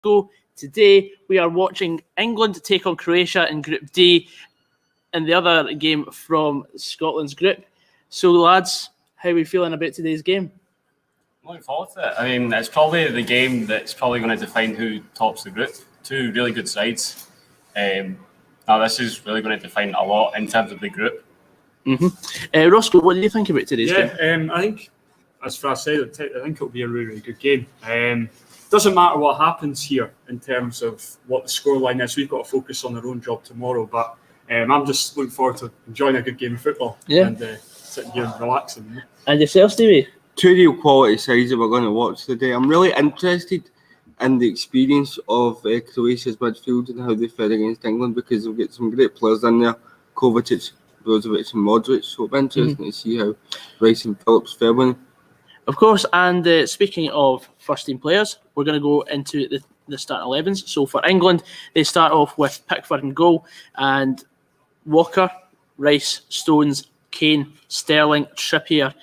go. Today we are watching England take on Croatia in Group D in the other game from Scotland's group. So lads, how are we feeling about today's game? Looking forward to it. I mean, it's probably the game that's probably going to define who tops the group. Two really good sides. Now this is really going to define a lot in terms of the group. Roscoe, what do you think about today's game? I think, as Fraz said, I think it'll be a really, really good game. Doesn't matter what happens here in terms of what the scoreline is. We've got to focus on our own job tomorrow. But I'm just looking forward to enjoying a good game of football and sitting here and relaxing. And yourself, Stevie? Two real quality sides that we're going to watch today. I'm really interested in the experience of Croatia's midfield and how they fare against England, because they've got some great players in there, Kovacic, Brozovic and Modric, so it'll be interesting to see how Rice and Phillips fare with them. Of course, and speaking of first team players, we're going to go into the starting 11s. So for England, they start off with Pickford in goal, and Walker, Rice, Stones, Kane, Sterling, Trippier,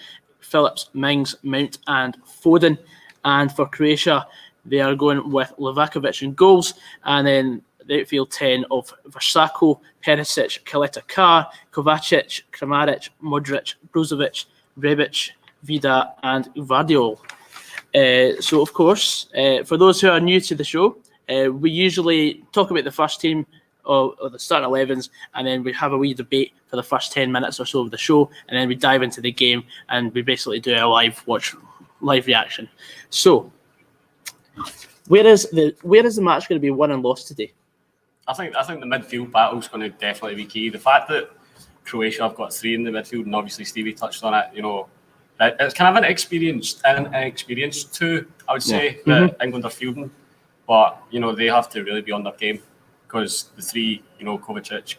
Phillips, Mings, Mount and Foden. And for Croatia, they are going with Livakovic in goals, and then the outfield 10 of Versako, Perisic, Kaleta-Kar, Kovacic, Kramaric, Modric, Brozovic, Rebic, Vida and Gvardiol. So of course, for those who are new to the show, we usually talk about the first team or the starting 11s, and then we have a wee debate for the first 10 minutes or so of the show, and then we dive into the game and we basically do a live reaction. So where is the match going to be won and lost today? I think the midfield battle is going to definitely be key. The fact that Croatia have got three in the midfield, and obviously Stevie touched on it, you know, it's kind of an inexperienced two, I would say, that England are fielding. But, you know, they have to really be on their game, because the three, you know, Kovacic,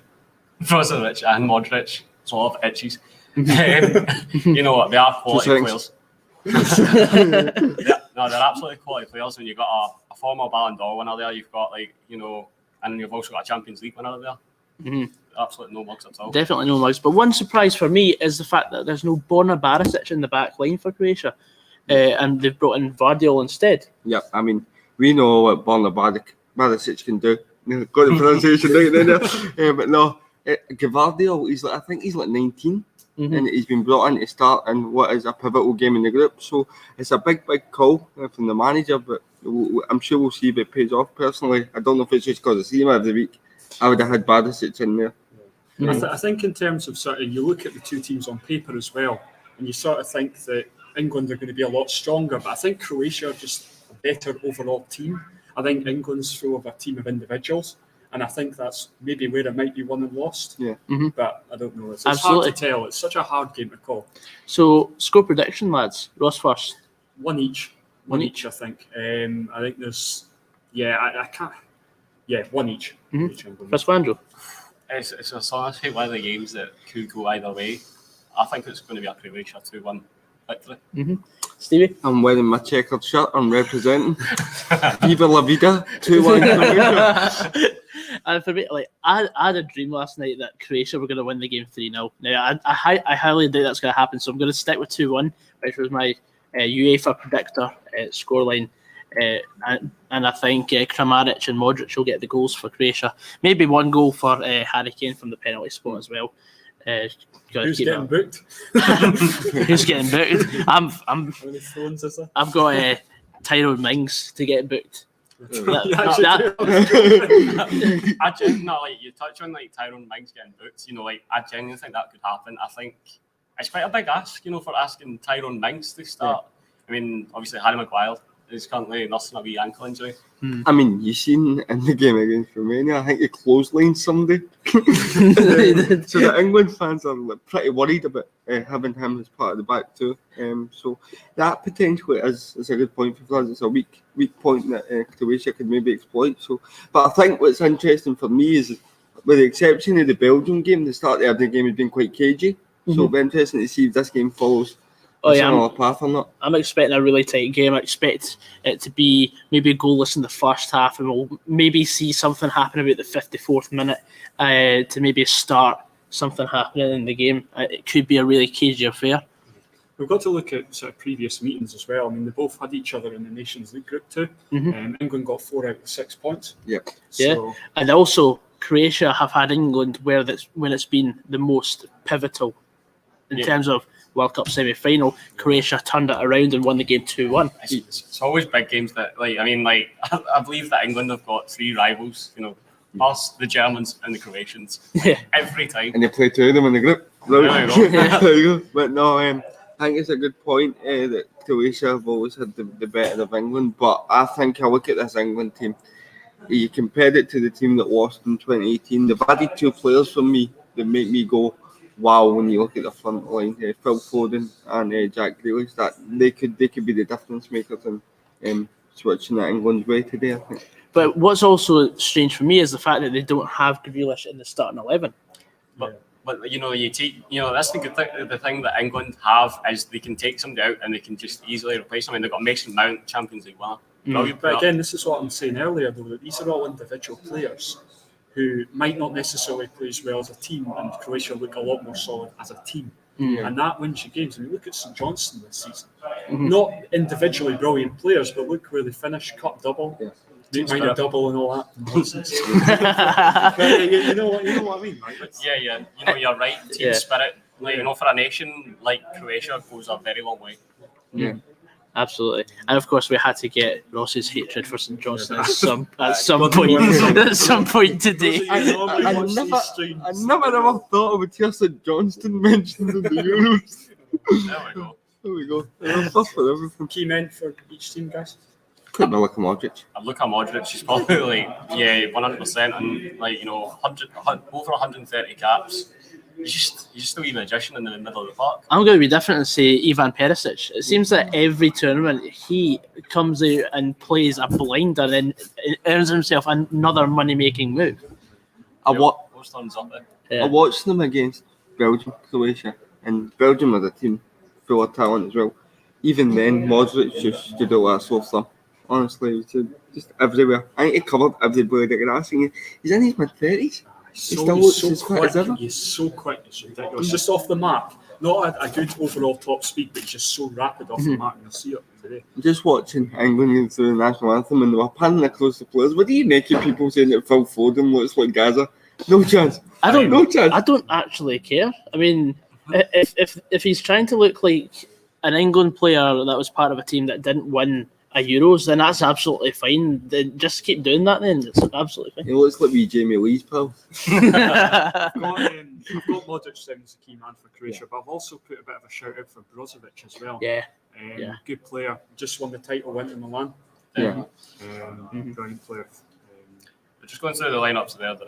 Brozovic and Modric, sort of itches. You know what, they are quality players. They're absolutely quality players. When you've got a former Ballon d'Or winner there, you've got, like, you know, and you've also got a Champions League winner there. Absolutely no mugs at all. Definitely no mugs. But one surprise for me is the fact that there's no Borna Barisic in the back line for Croatia, and they've brought in Gvardiol instead. Yeah, I mean, we know what Borna Barisic can do. Got the pronunciation right there. But no, Gvardiol, I think he's like 19, and he's been brought in to start in what is a pivotal game in the group. So it's a big call from the manager, but I'm sure we'll see if it pays off. Personally, I don't know if it's just because I see him every week. I would have had Barisic in there. I think in terms of sort of, you look at the two teams on paper as well, and you sort of think that England are going to be a lot stronger, but I think Croatia are just a better overall team. I think England's full of a team of individuals, and I think that's maybe where it might be won and lost. Yeah. But I don't know. It's hard to tell. It's such a hard game to call. So, score prediction, lads. Ross first. One each, I think. I think there's... Yeah, I can't... Yeah, one each. Chris Vandro. It's honestly one of the games that could go either way. I think it's going to be a Croatia 2-1 victory. Stevie? I'm wearing my checkered shirt. I'm representing. Viva la vida. 2-1. And for me, like, I had a dream last night that Croatia were going to win the game 3-0. Now, I highly doubt that's going to happen, so I'm going to stick with 2-1, which was my UEFA predictor scoreline. And I think Kramaric and Modric will get the goals for Croatia. Maybe one goal for Harry Kane from the penalty spot as well. Who's getting booked? Who's getting booked? I've got Tyrone Mings to get booked. I genuinely, you touch on like Tyrone Mings getting booked. You know, like I genuinely think that could happen. I think it's quite a big ask, you know, for asking Tyrone Mings to start. I mean, obviously Harry Maguire is currently nursing a wee ankle injury. I mean, you seen in the game against Romania, I think he clotheslined somebody. So the England fans are pretty worried about having him as part of the back too. So that potentially is a good point for us. It's a weak point that Croatia could maybe exploit. So, but I think what's interesting for me is, with the exception of the Belgium game, the start of the game has been quite cagey. So it'll be interesting to see if this game follows similar path or not. I'm expecting a really tight game. I expect it to be maybe goalless in the first half, and we'll maybe see something happen about the 54th minute to maybe start something happening in the game. It could be a really cagey affair. we've got to look at sort of previous meetings as well. I mean, they both had each other in the Nations League group too. England got 4 out of 6 points. Yep. So, And also Croatia have had England when it's been the most pivotal in terms of World Cup semi-final. Croatia turned it around and won the game 2-1. It's always big games that, I believe that England have got 3 rivals, us, the Germans and the Croatians. Every time. And they play 2 of them in the group. There you go. There you go. But no, I think it's a good point that Croatia have always had the better of England. But I think I look at this England team. You compared it to the team that lost in 2018. They've added 2 players for me that make me go, wow, when you look at the front line, Phil Foden and Jack Grealish, that they could be the difference makers in switching that England's way today, I think. But what's also strange for me is the fact that they don't have Grealish in the starting 11. But that's the good thing. The thing that England have is they can take somebody out and they can just easily replace them. I mean, they've got Mason Mount, Champions League winner. but again, this is what I'm saying earlier, though, that these are all individual players who might not necessarily play as well as a team, and Croatia look a lot more solid as a team. And that wins you games. I mean, look at St Johnstone this season. Not individually brilliant players, but look where they finished, cup double. Minor double and all that nonsense. you know what I mean, right? You're right. Team spirit, for a nation like Croatia, goes a very long way. Yeah, absolutely. And of course, we had to get Ross's hatred for St Johnstone at some point today. I never ever thought I would hear St Johnstone mentioned in the Euros. There we go. That's for everything. Key men for each team, guys. Put Luka Modric. Luka Modric, she's probably 100%, and over 130 caps. He's just a wee magician in the middle of the park. I'm going to be different and say Ivan Perisic. It seems that every tournament he comes out and plays a blinder and earns himself another money-making move. I watched them against Belgium, Croatia, and Belgium was a team full of talent as well. Even then, Modric just stood out like a sore thumb. Honestly, just everywhere. I think he covered every blade of grass. He's in his mid-30s. He's so quick, it's ridiculous. Just off the mark. Not a good overall top speed, but he's just so rapid off the mark. And you'll see it today. Just watching England into the national anthem and they were panning across the players. What do you make of people saying that Phil Foden looks like Gaza? No chance. I don't actually care. I mean, if he's trying to look like an England player that was part of a team that didn't win a Euros, then that's absolutely fine. Then just keep doing that. Then it's absolutely fine. It looks like Jamie Lee's pal. I've got Modric down as a key man for Croatia, but I've also put a bit of a shout out for Brozovic as well. Good player. Just won the title, went to Milan. Brilliant player. Just going through the lineups there now.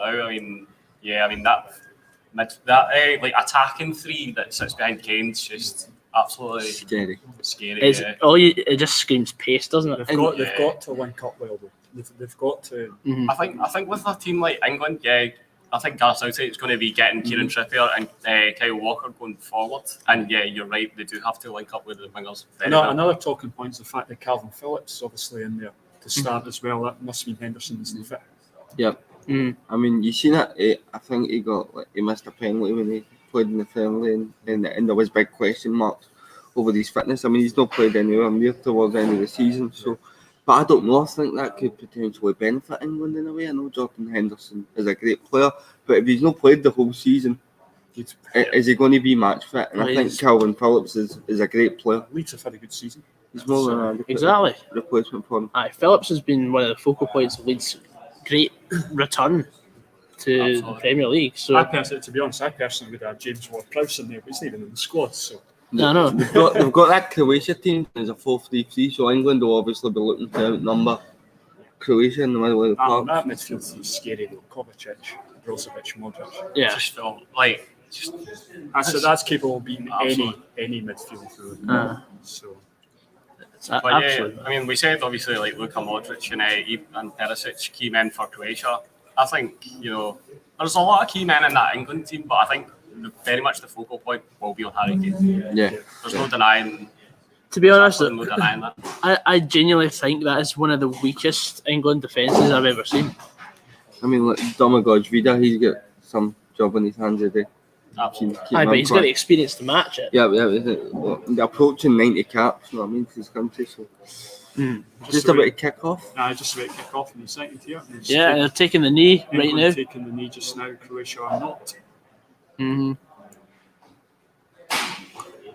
That attacking 3 that sits behind Kane's just absolutely scary. It just screams pace, doesn't it? They've got to link up well, though. They've got to. I think with a team like England, I think Gareth Southgate is going to be getting Kieran Trippier and Kyle Walker going forward. And you're right, they do have to link up with the wingers. Another talking point is the fact that Calvin Phillips is obviously in there to start as well. That must mean Henderson isn't fit. Yep. I mean, you seen it. I think he missed a penalty when he played in the friendly, and there was big question marks over his fitness. I mean, he's not played anywhere near towards the end of the season, so. But I don't know. I think that could potentially benefit England in a way. I know Jordan Henderson is a great player, but if he's not played the whole season, is he going to be match fit? And I think Calvin Phillips is a great player. Leeds have had a good season. He's more than a replacement for him. Phillips has been one of the focal points of Leeds' great return to the Premier League. So to be honest, I personally would have James Ward-Prowse in there, but he's not even in the squad. So. No. They've got that Croatia team as a 4-3-3, so England will obviously be looking to outnumber Croatia in the middle of the park. That midfield is scary though. Kovacic, Brozovic, Modric. Yeah. That's capable of beating any midfield really. So. I mean, we said obviously like Luka Modric and Perisic, key men for Croatia. I think, there's a lot of key men in that England team, but I think very much the focal point will be on Harry Kane. Yeah. There's no denying. To be honest, no denying that. I genuinely think that is one of the weakest England defences I've ever seen. I mean, like Domagoj Vida, he's got some job on his hands today. Absolutely. Aye, but he's got the experience to match it. Yeah, they're approaching 90 caps, you know what I mean, for this country, so just about to kick off. Just about to kick off in the second here. Yeah, they're taking the knee right England now. taking the knee just now. Croatia are not. Mm-hmm.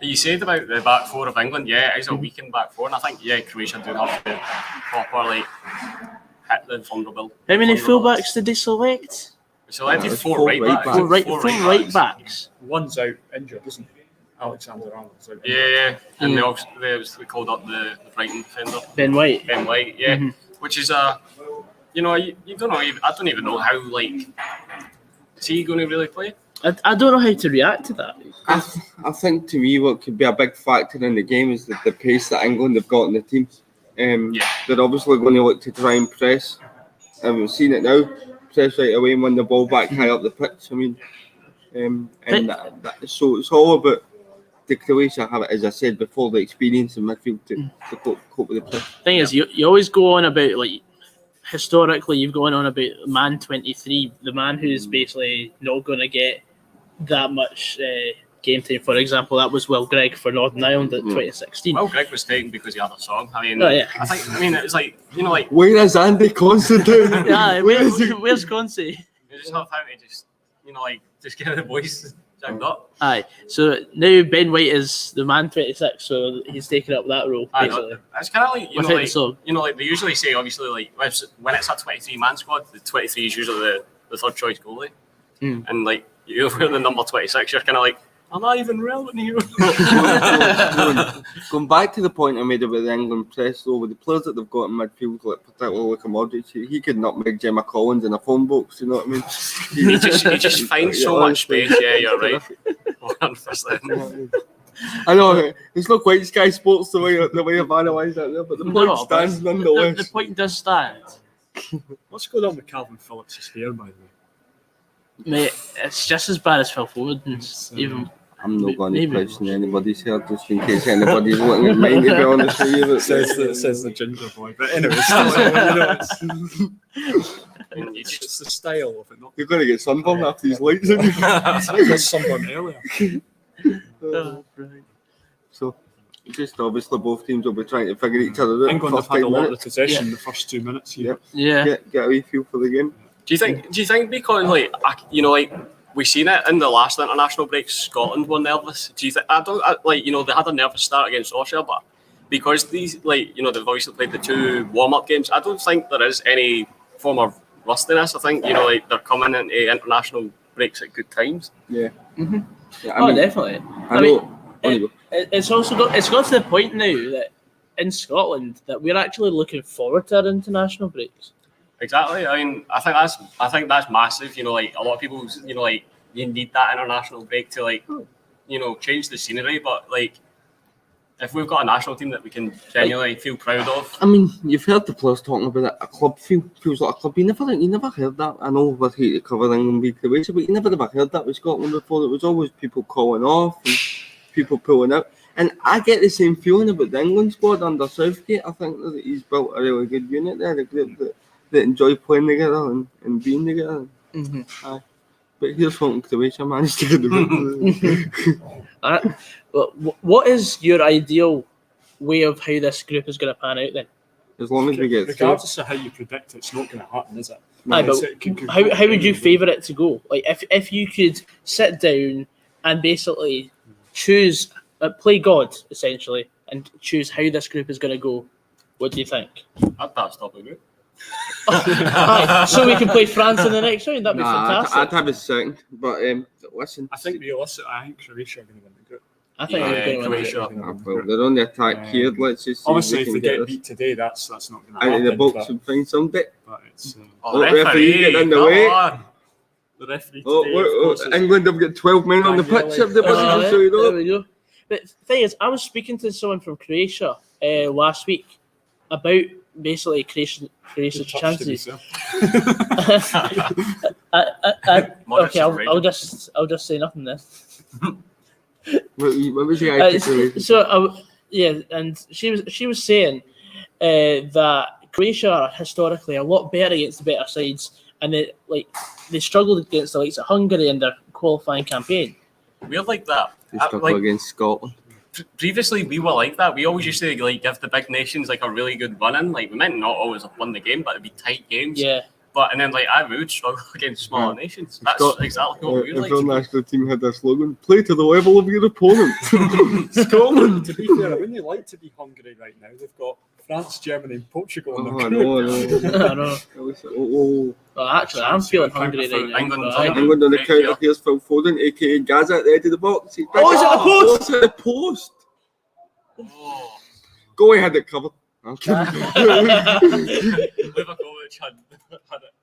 You said about the back four of England, yeah, it is a weakened back four, and I think, Croatia do have to properly hit the vulnerable. How many vulnerable- fullbacks did they select? We selected It's four four right right backs. backs. Four right backs. One's out injured, isn't he? Alexander Arnold's out. Yeah, and they called up the Brighton defender, Ben White. Ben White, which is you don't know, I don't even know how, is he going to really play? I don't know how to react to that. I think to me what could be a big factor in the game is the pace that England have got in the team. They're obviously going to look to try and press, and we've seen it now, press right away and win the ball back high up the pitch. I mean, so it's all about the Croatia have it, as I said before, the experience in midfield to cope with the press. Thing is, you always go on about, historically, you've gone on about man 23, the man who's basically not going to get that much game time. For example, that was Will Gregg for Northern Ireland at 2016. Well, Greg was taken because he had a song. I mean, it's like, Where is Andy Considine? Yeah, where's Consi? you just have to just get the voice jacked up. Aye, so now Ben White is the man 26, so he's taken up that role. I Basically. know. It's kind of Without the song. they usually say, obviously, when it's a 23-man squad, the 23 is usually the third choice goalie, and you're the number 26, you're kind of like, am I even relevant here? Going back to the point I made about the England press, though, with the players that they've got in midfield, particularly like Modric, he could nutmeg Gemma Collins in a phone box, you know what I mean? he just finds so much space. Yeah, you're right. 100%. I know it's not quite Sky Sports the way I've analysed that there, but the point stands nonetheless. The point does stand. What's going on with Calvin Phillips' hair, by the way? Mate, it's just as bad as Phil Foden's. Even I'm not going to question anybody's hair just in case anybody's looking at mine, to be honest with you. Says the ginger boy. But anyway, it's the style of it. You're going to get sunburned after these lights in. I got sunburned earlier. So, just obviously both teams will be trying to figure each other out. England have had a lot of possession in the first 2 minutes here. Yeah. Get a wee feel for the game. Do you think because we seen it in the last international break, Scotland were nervous? Do you think they had a nervous start against Austria, but because they've obviously played the 2 warm-up games, I don't think there is any form of rustiness. I think they're coming into international breaks at good times. Yeah. Mm-hmm. Yeah, definitely. It's got to the point now that in Scotland that we're actually looking forward to our international breaks. Exactly. I mean, I think that's massive. A lot of people, you need that international break to change the scenery. But if we've got a national team that we can genuinely feel proud of. I mean, you've heard the players talking about it. A club feels like a club. You never heard that. I know we're here to cover England v Croatia, but you never ever heard that with Scotland before. It was always people calling off and people pulling out. And I get the same feeling about the England squad under Southgate. I think that he's built a really good unit there. A group that enjoy playing together and being together. Mm-hmm. But here's something Croatia managed to do. Well, what is your ideal way of how this group is going to pan out then? As long as we get regardless of how you predict it, it's not going to happen, is it? No, but how would you favour it to go? If you could sit down and basically choose, play God essentially, and choose how this group is going to go, what do you think? I'd stop a group. So we can play France in the next round. That'd be fantastic. I'd have a second, but listen. I think realistically, I think Croatia are going to win the group. I think Croatia. Well, they're on the attack here. Let's just see. Obviously, if they get beat today, that's not going to happen. Out of the box and find something. But it's referee get in the way. The referee. England have got 12 men on the pitch. There we go. But the thing is, I was speaking to someone from Croatia last week about basically Croatia's chances. Okay, I'll just say nothing then. What was the and she was saying that Croatia are historically a lot better against the better sides, and they struggled against the likes of Hungary in their qualifying campaign. We're like that. They struggle Like, against Scotland. previously, we were like that. We always used to like give the big nations like a really good run in. Like we might not always have won the game, but it'd be tight games. Yeah. But and then like we would struggle against smaller nations. That's exactly what we like. Every national team had their slogan: "Play to the level of your opponent." Scotland. To be fair, I wouldn't like to be Hungary right now. They've got France, Germany, and Portugal in their group. I know. Oh. Well, actually, I'm feeling hungry right now. England. Right. England on the counter. Here's Phil Foden, aka Gaza, at the edge of the box. Oh, is it the post? Oh, it's at the post. Oh. Go ahead, it covered. I'm kidding. Livakovic had it.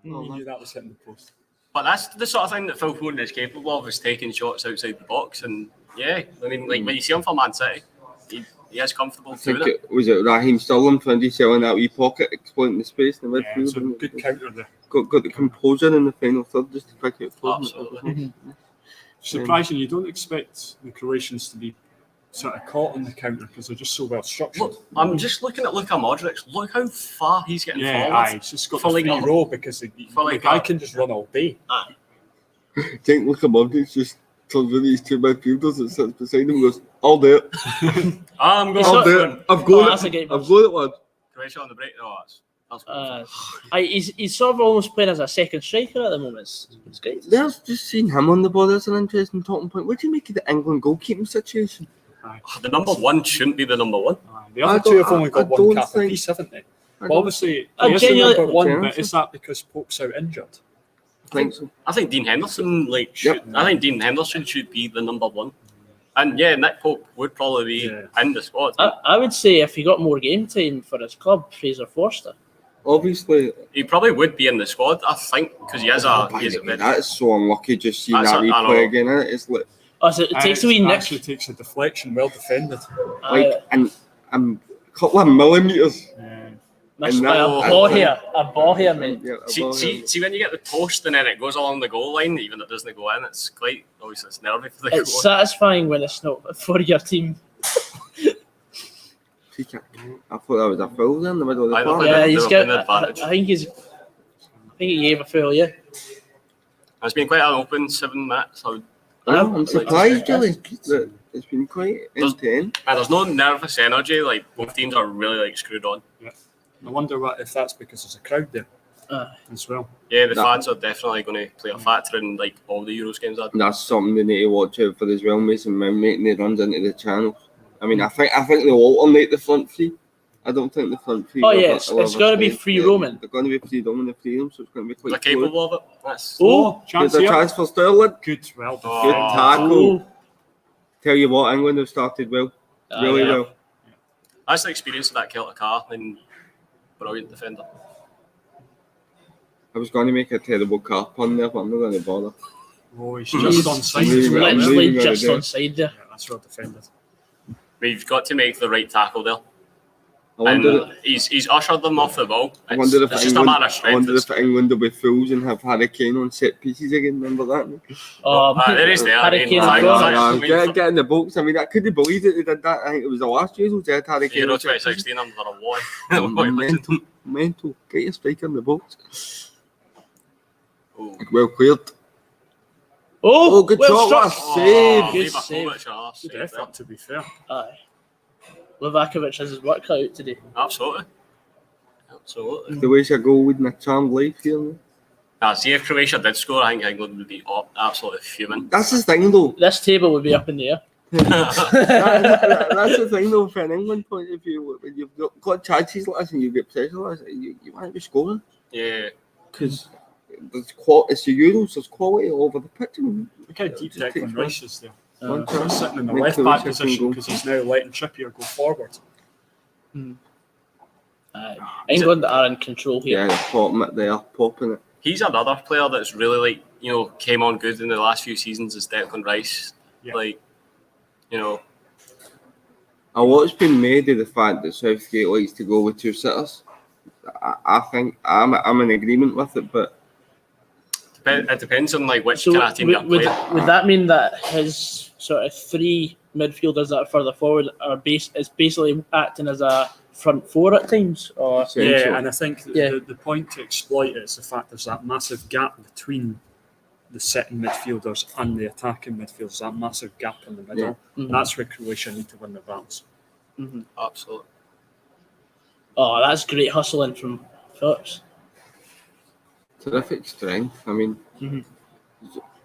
We knew that was hitting the post. But that's the sort of thing that Phil Foden is capable of, is taking shots outside the box. And yeah, I mean, like when you see him for Man City, he is comfortable I think doing it. it was Raheem Sterling found himself in that wee pocket, exploiting the space in the Yeah, midfield. it's a good counter there. Got the composure in the final third just to pick it. Absolutely. Surprising, you don't expect the Croatians to be sort of caught on the counter because they're just so well structured. Look, I'm just looking at Luka Modric. Look how far he's getting forward. He's just got For the like free a- row because the guy can just run all day. I think Luka Modric just turns to these two midfielders that sits beside him and goes, "I'll do it. I'm going I'll for do it. it. I've got that's a it. game. I've got it, lad." Croatia on the break. No, that's He's sort of almost playing as a second striker at the moment. It's great. There's just seeing him on the ball. That's an interesting talking point. What do you make of the England goalkeeping situation? the number one shouldn't be the number one. The other I two have don't- only I got one don't cap think- apiece, haven't they? I Well, don't obviously, I he is the genuinely- number one, Jensen. but is that because Pope's out injured? think so. I think Dean Henderson I think Dean Henderson should be the number one. And yeah, Nick Pope would probably be in the squad. I would say if he got more game time for his club, Fraser Forster. Obviously, He probably would be in the squad, I think, because he is a very that is so unlucky just seeing That's that I know. replay again. Isn't it? It's like, Oh, so it takes a wee nick. Actually takes a deflection, well defended. and a couple of millimetres. That's and like that- a ball here, mate. Yeah, a ball here. See when you get the post and then it goes along the goal line, even if it doesn't go in, it's quite obviously it's nervy for the It's goal. satisfying when it's not for your team. I thought that was a foul there in the middle of the I don't park. think Yeah, they he's were got. playing advantage. I think he gave a foul. Yeah. It's been quite an open 7 minutes. I'm surprised, really. That it's been quite intense. And there's no nervous energy. Like both teams are really like screwed on. I wonder if that's because there's a crowd there as well. Yeah, the fans are definitely going to play a factor in like all the Euros games. That's something they need to watch out for as well, Mason Mount making the runs into the channels. I mean, I think they'll alternate the front three. I don't think the front three. Oh yes, it's got to be free roaming. They're going to be free roaming the freedom, so it's going to be They're quite fluid. capable of it. That's Chance Good here. chance for Sterling. Good, well Good defended. tackle. Tell you what, England have started well, really yeah. well. that's the experience of that Celtic car and brilliant defender. I was going to make a terrible car pun there, but I'm not going to bother. Oh, he's just on side He's as well. I'm Literally leaving just it on side there. Yeah, that's well defended. We've got to make the right tackle there. I wonder. And he's ushered them off the ball. I wonder if It's just a matter of strength. England will be fools and have Harry Kane on set pieces again. Remember that? There is there. Harry Kane I as mean, well. Get in the box. I mean, I couldn't believe that they did that. I think it was the last year they had Harry Kane. Euro on set pieces. 2016 under a wall. Mental. Get your striker in the box. Oh. Well cleared. Oh, Good well shot. What a struck. save. Good Good effort, to be fair. Aye. Livakovic has his work cut out today. Absolutely. The way she go with a charmed life here. See if Croatia did score, I think England would be absolutely fuming. That's the thing, though. This table would be up in the air. That's the thing, though, from an England point of view. When you've got chances like this and you get pressure like this, you want to be scoring. Yeah. Because it's the Euros, there's quality all over the pitch. Look how deep Just Declan takes Rice is there. One He's chance. sitting in the Make left the back Rice position go. because he's now letting Trippier go forward. England are in control here. Yeah, they're popping it. He's another player that's really came on good in the last few seasons is Declan Rice. Yeah. A lot's been made of the fact that Southgate likes to go with two sitters. I think I'm in agreement with it, but it depends on which So kind of team you're would playing. that mean that his sort of three midfielders that are further forward is basically acting as a front four at times? Or Yeah, and I think Yeah. the point to exploit is the fact there's that massive gap between the sitting midfielders and the attacking midfielders, that massive gap in the middle. Yeah. And that's where Croatia need to win the battles. Absolutely. Oh, that's great hustling from Phillips. Terrific strength. I mean,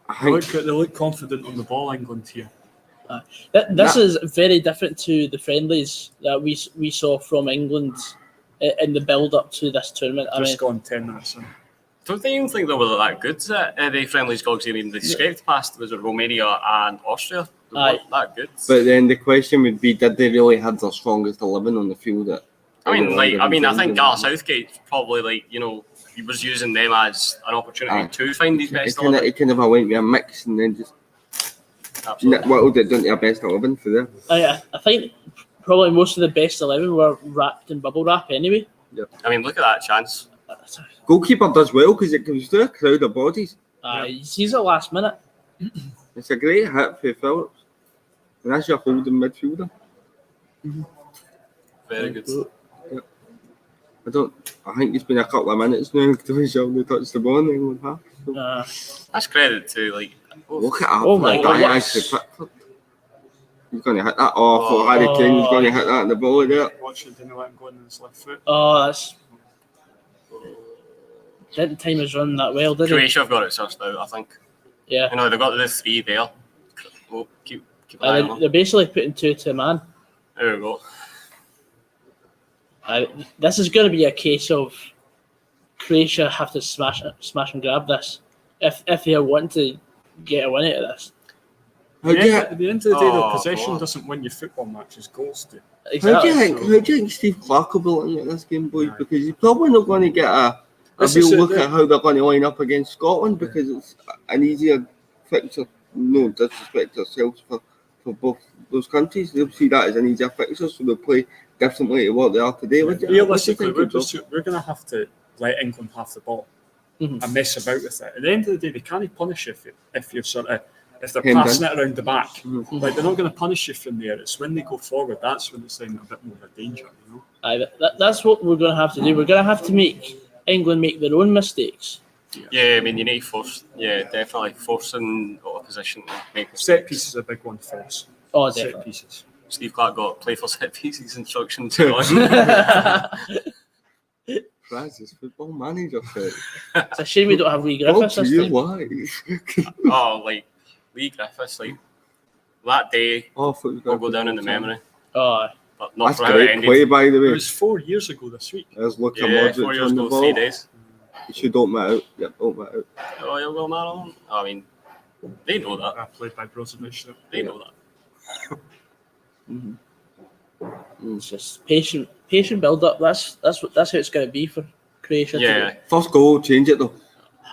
I They think look confident on the ball, England here. This is very different to the friendlies that we saw from England in the build-up to this tournament. Just gone 10 minutes in. Don't they even think they were that good at the friendlies, Gogs? I mean, they scraped past, was it Romania and Austria? They weren't that good. But then the question would be, did they really have their strongest 11 on the field? I think Gareth Southgate probably, he was using them as an opportunity to find his best 11. It kind of went with a mix and then just whittled it down to a best 11 for them. I think probably most of the best 11 were wrapped in bubble wrap anyway. Yep. I mean, look at that chance. Goalkeeper does well because it comes through a crowd of bodies. He sees it last minute. It's a great hit for Phillips. And that's your holding midfielder. Very good. I think it's been a couple of minutes now until he's only touched the ball in the England half. So. That's credit to, Look at that. Oh my God. He's going to hit that. I thought Harry Kane was going to hit that in the ball there. Watch it, didn't let him go in his left foot. Oh, that's... Didn't time his run that well, did he? Croatia have got it sussed out, I think. Yeah. They've got the 3 there. Well, keep an eye on them. They're basically putting 2 to a man. There we go. This is going to be a case of Croatia have to smash and grab this if they want to get a win out of this. At the end of the day, though, possession doesn't win your football matches, goals do. Exactly. How do you think Steve Clark will be looking at this game, boys? Because he's probably not going to get a real look at how they're going to line up against Scotland because it's an easier fixture. No disrespect to ourselves for both those countries. They'll see that as an easier fixture, so they'll play differently to what they are today. Realistically, we're going to have to let England have the ball and mess about with it. At the end of the day, they can't punish you if you're if they're passing it around the back. Like, they're not going to punish you from there. It's when they go forward that's when it's in a bit more of a danger. That's what we're going to have to do. We're going to have to make England make their own mistakes. Yeah, I mean, you need to force. Yeah, definitely forcing opposition to make mistakes. Set pieces is a big one for us. Oh, definitely. Set pieces. Steve Clark got play for set pieces instructions. Francis, football manager. It's a shame we don't have Lee Griffiths this time. Lee Griffiths, that day will go down in the memory. Oh, but not that's for how it great ended. play, by the way. It was 4 years ago this week. There's Luka 4 Modric years on the ago, ball. 3 days. You should open it out. Yep, open it out. Oh, you'll go Marilyn? I mean, they know that. Played by Brozovic. They know that. It's just patient build up. That's how it's going to be for Croatia. Yeah. First goal will change it though.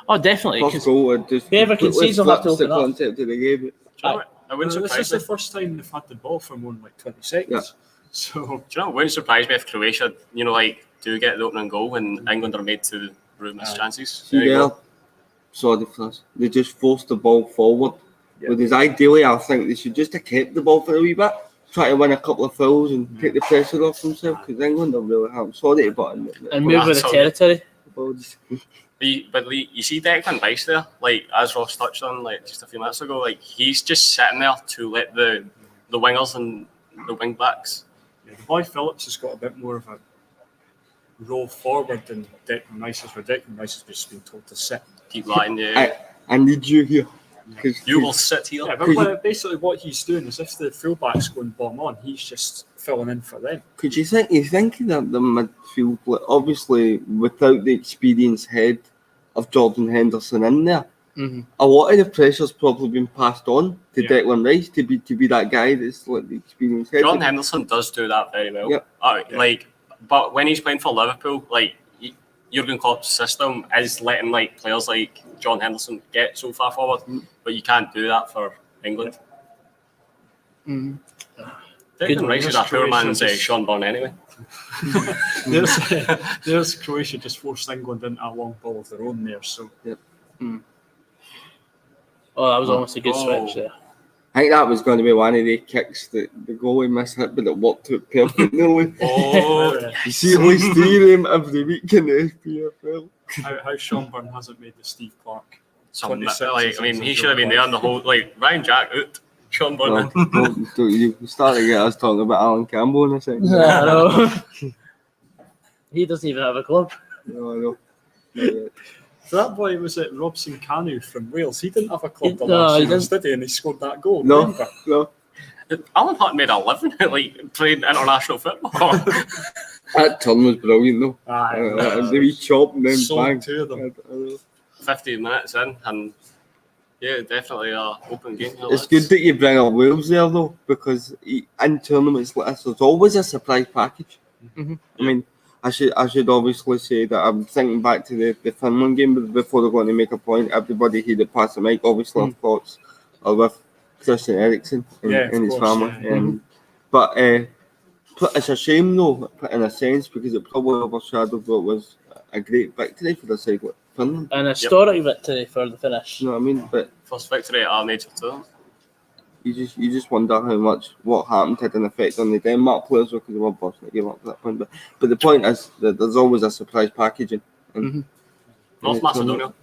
Oh, definitely. First goal would just whoever concedes will have to flips the open up. concept of the game. I wouldn't This surprise is me. the first time they've had the ball for more than 20 seconds. Yeah. So, Do you know, it wouldn't surprise me if Croatia, do get the opening goal and England are made to ruin missed chances. There you go. Sorry for this. They just forced the ball forward. Whereas ideally, I think they should just have kept the ball for a wee bit, try to win a couple of fouls and take the pressure off themselves because England are really hard. Sorry to butt in. And move with the territory. But you see Declan Rice there, as Ross touched on just a few minutes ago, he's just sitting there to let the wingers and the wing backs. Yeah, the boy Phillips has got a bit more of a roll forward than Declan Rice has, where Declan Rice has just been told to sit. Keep lying, yeah. I need you here. You will sit here. Yeah, but basically what he's doing is if the fullback's going bomb on, he's just filling in for them. Could you think that the midfield, obviously without the experienced head of Jordan Henderson in there, a lot of the pressure's probably been passed on to Declan Rice to be that guy that's the experienced head. Jordan Henderson does do that very well. Yep. But when he's playing for Liverpool, Jurgen Klopp's system is letting players like John Henderson get so far forward, but you can't do that for England. Declan Rice is a poor man's Sean Byrne anyway. There's Croatia just forced England into a long ball of their own there. So. Yep. Oh, that was almost a good switch there. I think that was going to be one of the kicks that the goalie missed hit, but it worked out perfectly. You see at least 3 of them every week in the SPFL. How Sean Byrne hasn't made the Steve Clark He should have been there on the whole. Like Ryan Jack out, Sean Burnham. Don't you start to get us talking about Alan Campbell in a second. I know. He doesn't even have a club. No, I know. Yeah. So that boy, was it Robson Canu from Wales? He didn't have a club the No, last he year, didn't. did he? And he scored that goal. No, Remember? no. Alan Hutton made a living like playing international football. That turn was brilliant though. Aye. The wee chop and then Sold bang. two of them. I know. 15 minutes in, and yeah, definitely a open game. It's good that you bring up Wales there though, because in tournaments like this, there's always a surprise package. Mhm. I mean, I should obviously say that I'm thinking back to the Finland game, but before they're going to make a point, everybody here that passed the mic, obviously our thoughts are with Christian Eriksen and his course, family. yeah. But it's a shame though, in a sense, because it probably overshadowed what was a great victory for the side like Finland. An historic victory for the finish. You know what I mean? But First victory at our major tour. you just wonder how much what happened had an effect on the Denmark players because they were bossing the game up to that point. But the point is that there's always a surprise packaging. North Macedonia.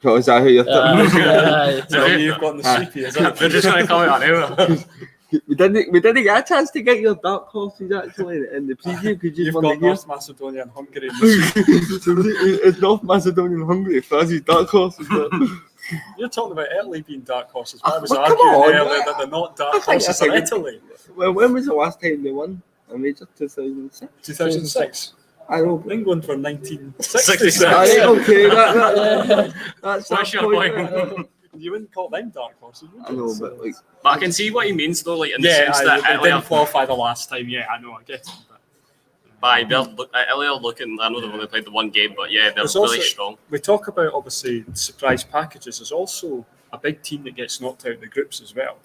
So is that who you're thinking? So you've got in the sleepy, is it? They're just going to come out now. We didn't get a chance to get your dark horses actually in the preview because You've won got the year. North Macedonia and Hungary in the sleepy. It's North Macedonia and Hungary for us, dark horses. You're talking about Italy being dark horses. But I was Well, arguing come on, earlier that they're not dark I think- horses I in think- Italy. Well, when was the last time they won a major? 2006. 2006. I know. England were 1966. Aye, okay, that's What's your point? You wouldn't call them dark horses, would I you? know, So- but like, But I can see what he means though, like in the Yeah, sense that they Italy didn't qualify the last time. Yeah, I know, I get it. But Italy are looking. I know they've only played the one game, but yeah, they're There's really also- strong. we talk about obviously surprise packages. There's also a big team that gets knocked out in the groups as well.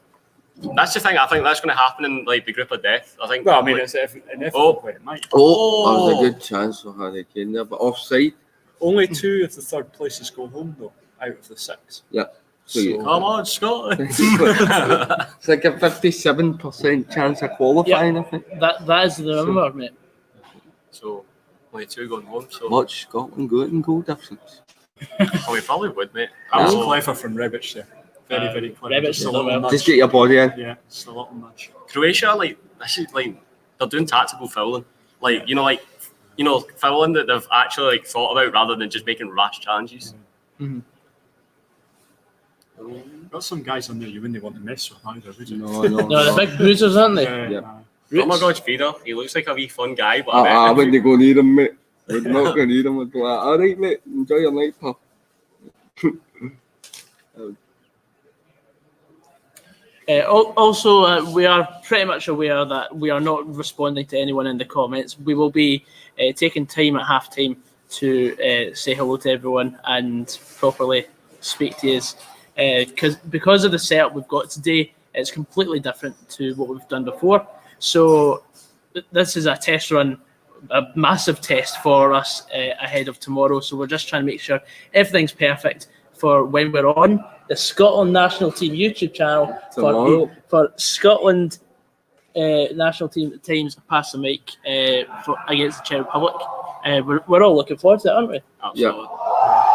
That's the thing. I think that's going to happen in like the group of death. I think. Well, I mean, it's inevitable. It might. that was a good chance for Harry Kane there, but offside. Only 2 of the third places go home though, out of the 6. Yeah. So you- Come on, Scotland. It's like a 57% chance of qualifying, I think. That is the number, mate. So only 2 going home. So Watch Scotland go out in goal difference. we probably would, mate. That was Oh. clever from Rebic there. Very clever. Rebic Just a did little well. nudge. Just get your body in. Yeah, just a little nudge. Croatia, like this is like they're doing tactical fouling, like fouling that they've actually like thought about rather than just making rash challenges. Got some guys on there you wouldn't want to mess with either, would you? No. No, the big bruisers, aren't they? Yeah. Yeah. Oh my God, Feeder, he looks like a wee fun guy, but I wouldn't go near him, mate. We're not going near him. I'd be like, all right, mate, enjoy your night, pal. Also, we are pretty much aware that we are not responding to anyone in the comments. We will be taking time at half-time to say hello to everyone and properly speak to you. Because of the setup we've got today, it's completely different to what we've done before. So this is a test run, a massive test for us ahead of tomorrow. So we're just trying to make sure everything's perfect for when we're on the Scotland national team YouTube channel for Scotland national team times pass the mic against the Czech Republic. We're all looking forward to it, aren't we? absolutely.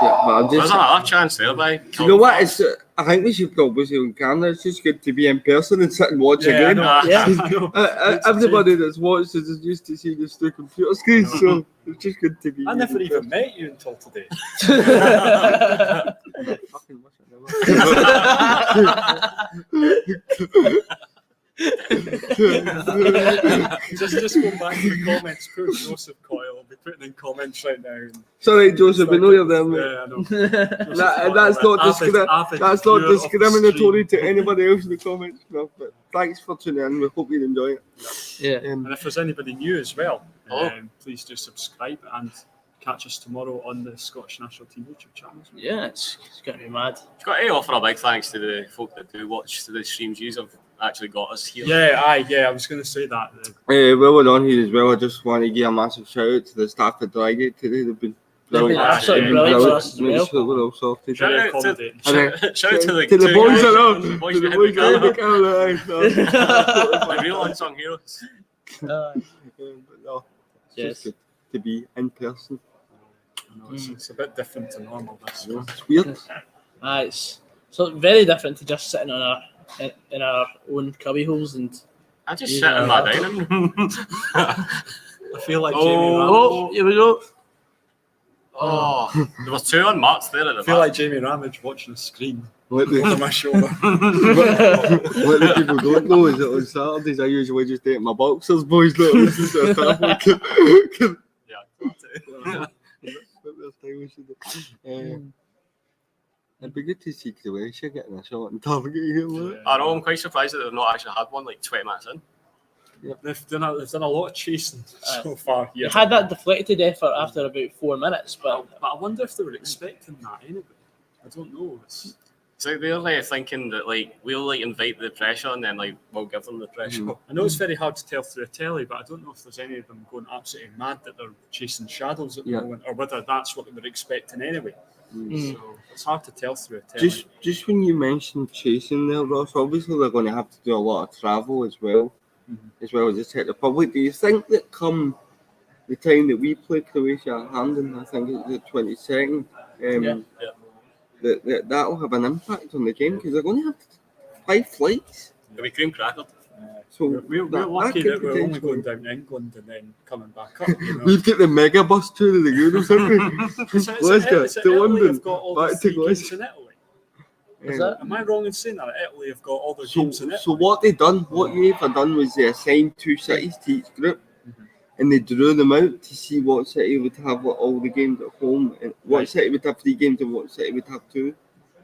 Yeah, but I'm There's just. another chance there, by. You know what? It's. I think we should probably say on camera. It's just good to be in person and sit and watch Yeah, again. I know. Yeah. I know. Everybody that's watched is just used to seeing this through computer screens, so it's just good to be. I never even met you until today. Fucking wish I never. just go back to the comments. Poor Joseph Coyle will be putting in comments right now. Sorry, Joseph, we know you're there, mate. Yeah, I know. That's not discriminatory to anybody else in the comments, no, but thanks for tuning in. We hope you enjoy it. Yeah. And if there's anybody new as well, Oh. please do subscribe and catch us tomorrow on the Scottish National Team YouTube channel. Yeah, it's going to be mad. I've got to offer a big thanks to the folk that do watch the streams. You have actually got us here. Yeah, I was going to say that. While we're on here as well, I just want to give a massive shout out to the staff at DRYGATE today. They've been They've been absolutely They've been brilliant for us as Make well. sure we're all sorted. Shout Very out to- accommodating. Shout out to the To the two boys guys, around, the to boys the behind boys the behind the camera. camera. The real unsung heroes. But no, it's Yes. just good to be in person. I know, it's a bit different to normal. This. You know, it's weird. It's so very different to just sitting on in our own cubby holes and. I just sit in my dining room. I feel like Oh. Jamie Ramage. Oh, here we go. Oh, there was 2 unmarked there at the I feel back. like Jamie Ramage watching a screen Let over the, my shoulder. what the people don't know is that on Saturdays I usually just take my boxers, boys, that listen to a tablet. Yeah, that's it. It'd be good to see Croatia getting a shot and target here. Yeah. I know, I'm quite surprised that they've not actually had one like 20 minutes in. They've done a lot of chasing so far. You had that deflected effort after about 4 minutes, but But I wonder if they were expecting that anyway. I don't know. It's like they're like thinking that like we'll like invite the pressure and then like we'll give them the pressure. I know it's very hard to tell through a telly, but I don't know if there's any of them going absolutely mad that they're chasing shadows at the moment, or whether that's what they were expecting anyway. So it's hard to tell through a telly. Just when you mentioned chasing there, Ross, obviously they're going to have to do a lot of travel as well as the Czech Republic. Do you think that come the time that we play Croatia at Hamden, I think it's the 22nd, that'll have an impact on the game because they're going to have 5 flights. It'll be cream crackered. So We're lucky could that we're only potentially- going down to England and then coming back up. You know? We've got the mega bus tour of the Euros, haven't we? Glasgow Is it to Italy London, have got all the back to 3 games Glasgow. in Italy? is that? Am I wrong in saying that Italy have got all their So, games in Italy? so what UEFA done was they assigned 2 cities to each group, and they drew them out to see what city would have all the games at home, and what city would have 3 games and what city would have 2.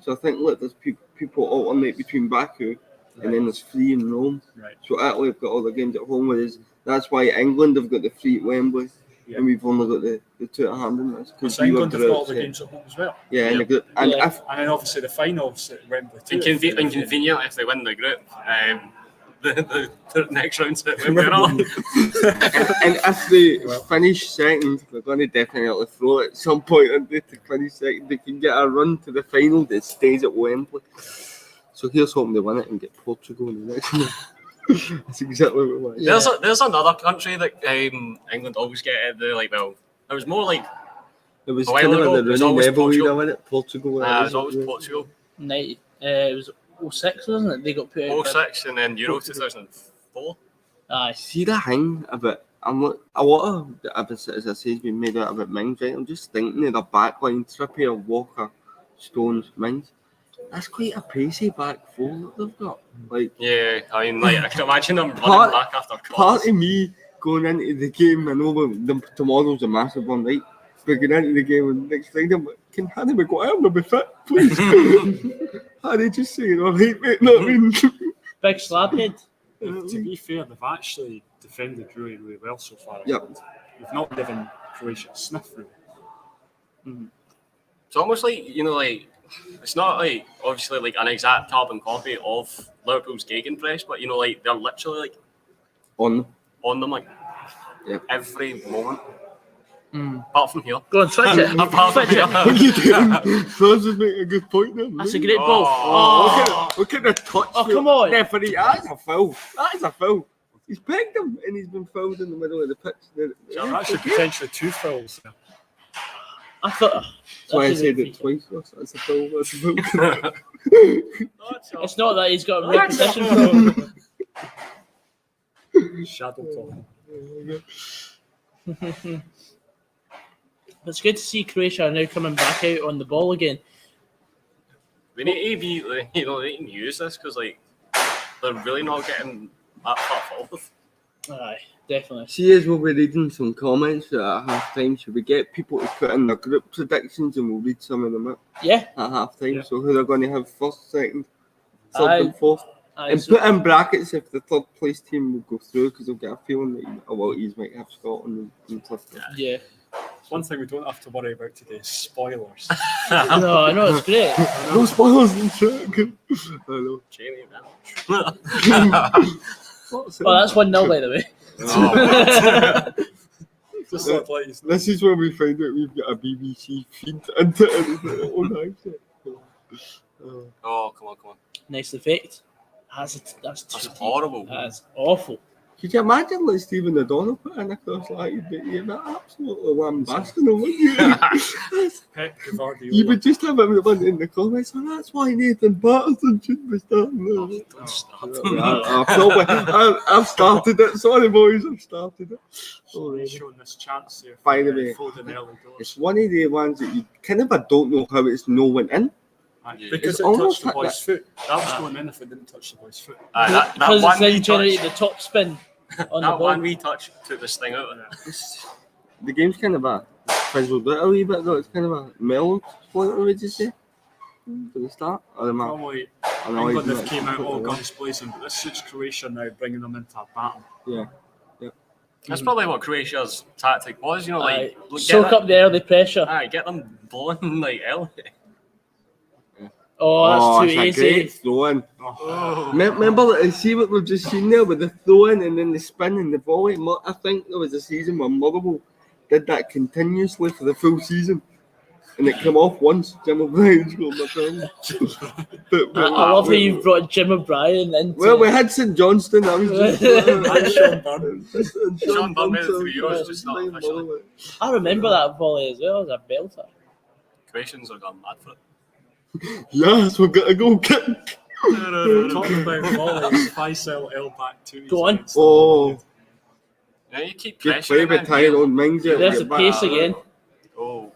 So I think there's people alternate between Baku, and then there's 3 in Rome. Right. So Italy have got all the games at home, whereas that's why England have got the 3 at Wembley, and we've only got the 2 at Hampden. That's 'cause So we were England have got all drought the set. games at home as well. Yeah, in the group. And Yeah. if And then obviously the finals at Wembley too. Inconvenient if they win the group. The next round's at Wembley. and if they finish second, they're going to definitely throw it at some point into to finish second. They can get a run to the final that stays at Wembley. So here's hoping they win it and get Portugal in the next one. That's exactly what we want. There's another country that England always get at the like. Well, it was more like It was a while kind of ago, the it was Rooney always Neville Portugal. era, wasn't it? Portugal. it was always Portugal. 90, it was 06, wasn't it? They got put out. 06 and then Euro 2004. Aye. See the thing about a lot of the episodes, as I say, has been made out about Mings, right? I'm just thinking of the backline, Trippier, Walker, Stones, Mings. That's quite a pacey back 4 that they've got. Like, Yeah, I mean, like I can imagine them running Part- back after part cross. of me going into the game, I know tomorrow's a massive one, right? But going into the game and next thing, I'm like, can Harry Maguire not be fit, please? Harry just saying, all right, mate, not I mean. Big slabhead. To be fair, they've actually defended really, really well so far. Yep. They've not given Croatia a sniff really. It's almost like, you know, like it's not like obviously like an exact carbon copy of Liverpool's gegenpress, but you know, like they're literally like On. on them like Yep. every moment. Apart from here. Go on, switch it. Apart from Switch here. it. What are you doing? Francis is making a good point there. That's a mate. great ball. Oh. Look at the touch. Oh, come on. Referee, that's a foul. That is a foul. He's pegged him and he's been fouled in the middle of the pitch. Actually, potentially 2 fouls there. I thought. That's why I that's a said great it twice. Ross. That's a foul. That's a foul. It's not that he's got a real That's a position for Shadow talking. It's good to see Croatia now coming back out on the ball again. We need to be, like, you know, they can use this because like they're really not getting that far forward. Aye, definitely. See, as we'll be reading some comments at half time, should we get people to put in their group predictions and we'll read some of them out Yeah. at half time? Yeah. So who they're going to have first, second, third, Aye. and fourth. Aye, And so- put in brackets if the third place team will go through because I've got a feeling that a lot of these might have Scotland in third. yeah. One thing we don't have to worry about today is spoilers. No, I know, it's great. No spoilers in track. I know. Jamie, What's Well, that's 1-0, by the way. Just like please. This is where we find out we've got a BBC feed into it. Oh, Oh, come on. Nice effect. That's That's horrible. That's awful. Could you imagine like Stephen O'Donnell put in a cross like you'd be absolutely lambasting him, wouldn't you? Pep Guardiola. You would just have everyone in the comments, and that's why Nathan Patterson should be starting. Don't start. I've started it. Sorry, boys, I've started it. He's shown this chance there. By the way, Foden early doors. it's one of the ones that you kind of don't know how it's no went in. Because It's it almost touched the like boy's foot. That was going in if it didn't touch the boy's foot. That Because one it's then wee generated touch, the top spin on the that ball. one wee touch took this thing out of it. The game's kind of fizzled out a wee bit though. It's kind of a mellowed slightly, would you say? For the start? Or am I- Probably am I England like- have came out all guns blazing, but this suits Croatia now, bringing them into a battle. Yeah. That's probably what Croatia's tactic was, you know, like Soak up the early pressure. get them blowing like early. Oh, that's too it's a easy. great throw in. Oh. Remember, see what we've just seen there with the throw in and then the spin and the volley? I think there was a season where Motherwell did that continuously for the full season. And it came off once. Jim O'Brien scored my film. I love how you've brought Jim O'Brien into Well, we had St Johnston. That was just. And Sean Byrne. Sean Byrne made it 3 years, just not officially. I remember that volley as well as a belter. Croatians are gone mad for it. Yes, we've got a goal kick. Talking about volleys, Faisal El back too. Go on. Oh, Yeah, you keep good play pressuring with him. Tyrone Mings. There's the pace again. Oh.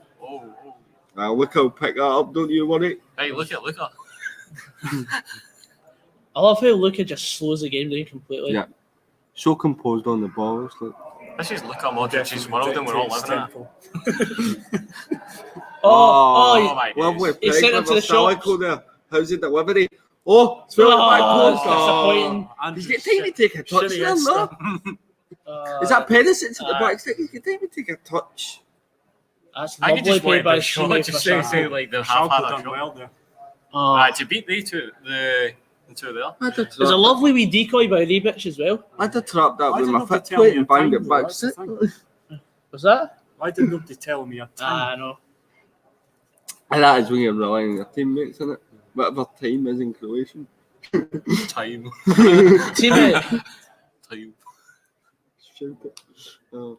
Look, I'll pick that up, don't you worry. Hey, look at. I love how Luka just slows the game down completely. Yeah. So composed on the ball. It's like, This is Luka Modric's world and we're all living in it. Oh, my lovely days. He sent him to the shops. there. How's the delivery? Oh, it's really back it's post. disappointing. He's got time to take a touch there, no? Is that Perisic at the back stick? He's got time to take a touch. That's I could lovely just play wait by the shot, Shimmy just for say Saka. like the Schalke half-had done shot. well there. To beat the two there. There's a lovely wee decoy by Rebic as well. I'd have trapped that Why with did my nobody foot tell plate me and a banged time, it back. though? That's the thing. Was that? Why did nobody tell me a I time? know. And that is when you're relying on your teammates, isn't it? Whatever time is in Croatian. Time. Teammate. Time. Stupid. Oh.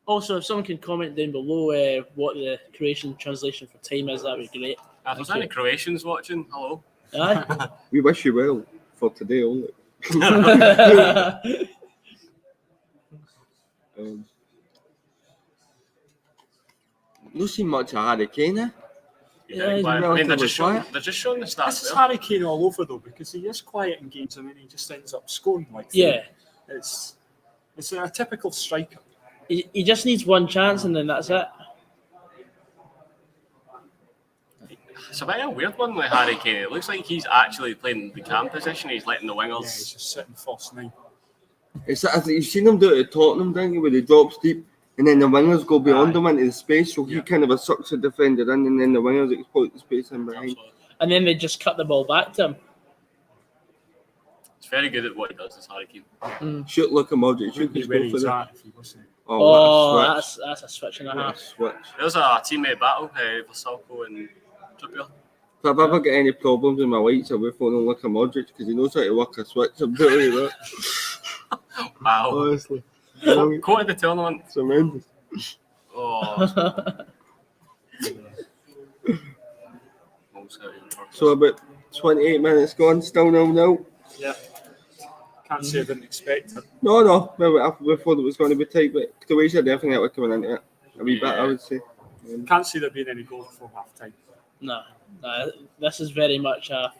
Also, if someone can comment down below what the Croatian translation for time is, that would be great. If there's any Croatians watching, hello. Aye. We wish you well for today only. Not seen much of Harry Kane, eh? Yeah, he's I mean, they're just relatively showing the stats This is there. Harry Kane all over though, because he is quiet in games and then he just ends up scoring like Yeah. It's a typical striker. He just needs one chance and then that's it. It's a bit of a weird one with Harry Kane. It looks like he's actually playing the cam position. He's letting the Yeah, he's wingers. just sitting first nine. It's I think you've seen him do it at Tottenham, didn't you, where he drops deep and then the wingers go beyond him into the space, so he kind of sucks the defender in and then the wingers exploit the space in behind. Absolutely. And then they just cut the ball back to him. He's very good at what he does, this Harry Kane. Shoot, look at Modric. Shoot, Be just where go for he's that. at if he wasn't. Oh, what a switch. that's a switch and a What a half. switch. There's a teammate battle for Salko and Trippier. If I've ever got any problems with my lights, I'll be phoning Luka Modric because he knows how to work a switch. I'm telling you that. Wow. Honestly. Quote of the tournament. It's tremendous. Oh. So about 28 minutes gone, still 0-0. Yeah. Can't say I didn't expect it. No. We thought it was going to be tight, but Croatia definitely coming into it a wee bit, I would say. Can't see there being any goals before half time. No, this is very much a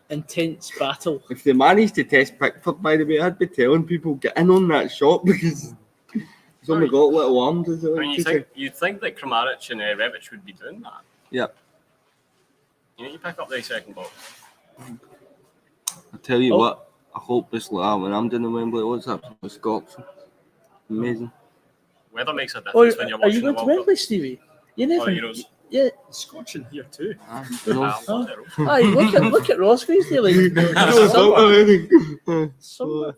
intense battle. If they managed to test Pickford, by the way, I'd be telling people get in on that shot because he's only got little arms. Is it? I mean, you'd think that Kramaric and Rebic would be doing that. Yeah. You need to pick up the second ball. I tell you what, I hope this when I'm doing the Wembley, what's up with Scots? Amazing. Weather makes a Oh, difference when you're are you watching the going to World Cup. Wembley, Stevie? You never. Euros. Yeah. Scotch in here too. Aye, look at Ross Green's there, like somewhere.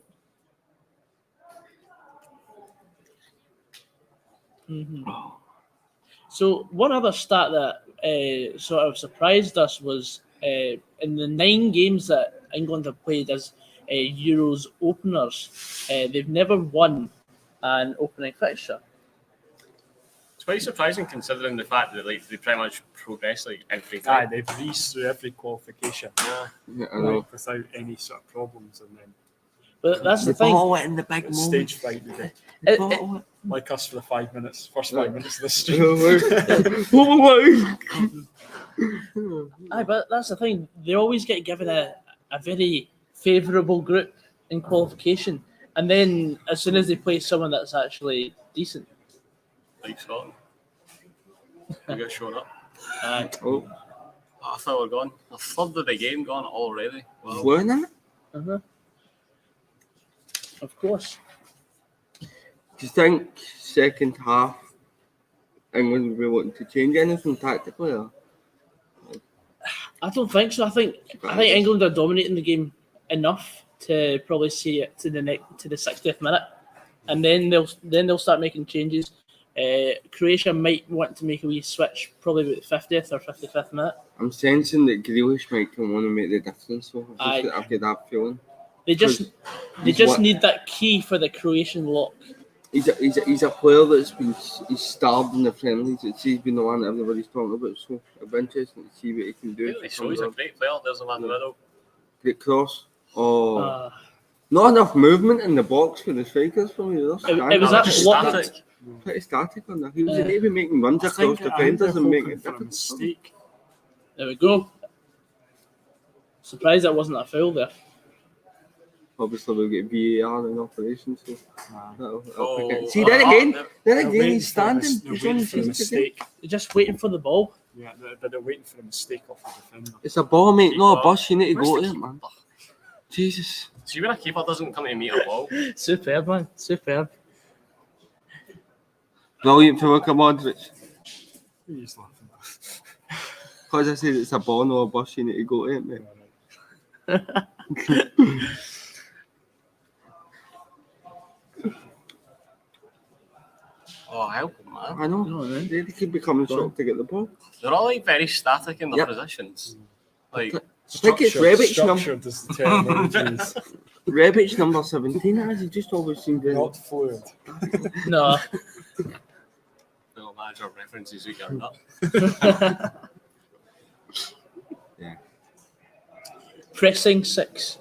So one other stat that sort of surprised us was in the 9 games that England have played as Euros openers. They've never won an opening fixture. It's quite surprising considering the fact that like they pretty much progress like every time. They've breezed through every qualification Yeah, I know. without any sort of problems, and then But that's the They thing. bottle it in the big it's moment. stage fright today. They It- bottle it. Like us for the 5 minutes, first 5 minutes of the stream. Aye, but that's the thing. They always get given a very favourable group in qualification, and then as soon as they play someone that's actually decent, Like Scotland. We got shown up. aye. Oh, I thought we were gone. A third of the game gone already. Well, weren't it? Uh-huh. Of course. Do you think second half England will be wanting to change anything tactically? Or? I don't think so. I think England are dominating the game enough to probably see it to the 60th minute, and then they'll start making changes. Croatia might want to make a wee switch, probably about the 50th or 55th minute. I'm sensing that Grealish might come on and make the difference. So Aye. I've got that feeling. They just need that key for the Croatian lock. He's a player he's starved in the friendlies. He's been the one that everybody's talking about. So it'll be interesting to see what he can do. really, so he's a great player. There's a man in the middle. Great cross. Oh, not enough movement in the box for the strikers for me. It was that Static. pretty static on that. He was maybe making runs across defenders and making it for a different. mistake. There we go. Surprised that wasn't a foul there. Obviously, we'll get VAR in operation. So that'll Oh, pick it. See that again? Then They're again, waiting he's for a standing. they're He's on waiting his for a feet again. mistake. They're just waiting for the ball. Yeah, but they're waiting for a mistake off the defender. It's a ball, mate, not a bus. You need to Where's go the to it, keeper? man. Jesus. See when a keeper doesn't come to meet a ball. Superb, man. Superb. Brilliant for Luka Modric. He's laughing. Because I said it's a ball, not a bus. You need to go to it, mate. Oh, help him, man. I know. No, man. They keep becoming shocked to get the ball. They're all like very static in their Yep. positions. Like, I think it's Rebic Structured is the term we would use. Rebic number 17. As he just always seemed very. Not fluid. No. no manager references we get up. Yeah. Pressing 6.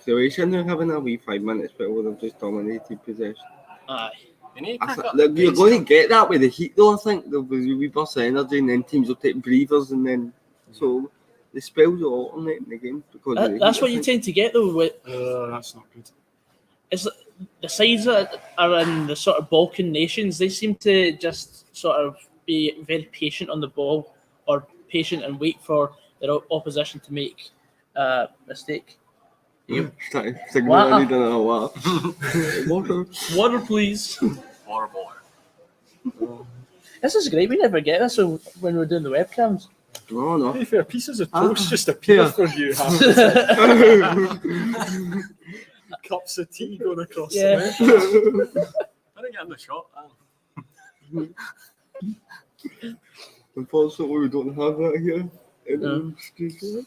Croatia now having a wee 5 minutes, but would have just dominated possession. Aye. You need to I pick th- up look, the you're pace. going to get that with the heat, though. I think there'll be a wee burst of energy, and then teams will take breathers, and then so the spells will alternate in the game because of the That's heat, what I you think. tend to get though. With That's not good. it's the sides that are in the sort of Balkan nations. They seem to just sort of be very patient on the ball, or patient and wait for their opposition to make a mistake. Signal Water. I need another water. Water. Water, please. Water boy. This is great. We never get this when we're doing the webcams. No, no. Hey, fair pieces of toast just appear yeah. for you. Cups of tea going across Yeah. the bed. I didn't get in the shot. Unfortunately, we don't have that here. In No. the studio.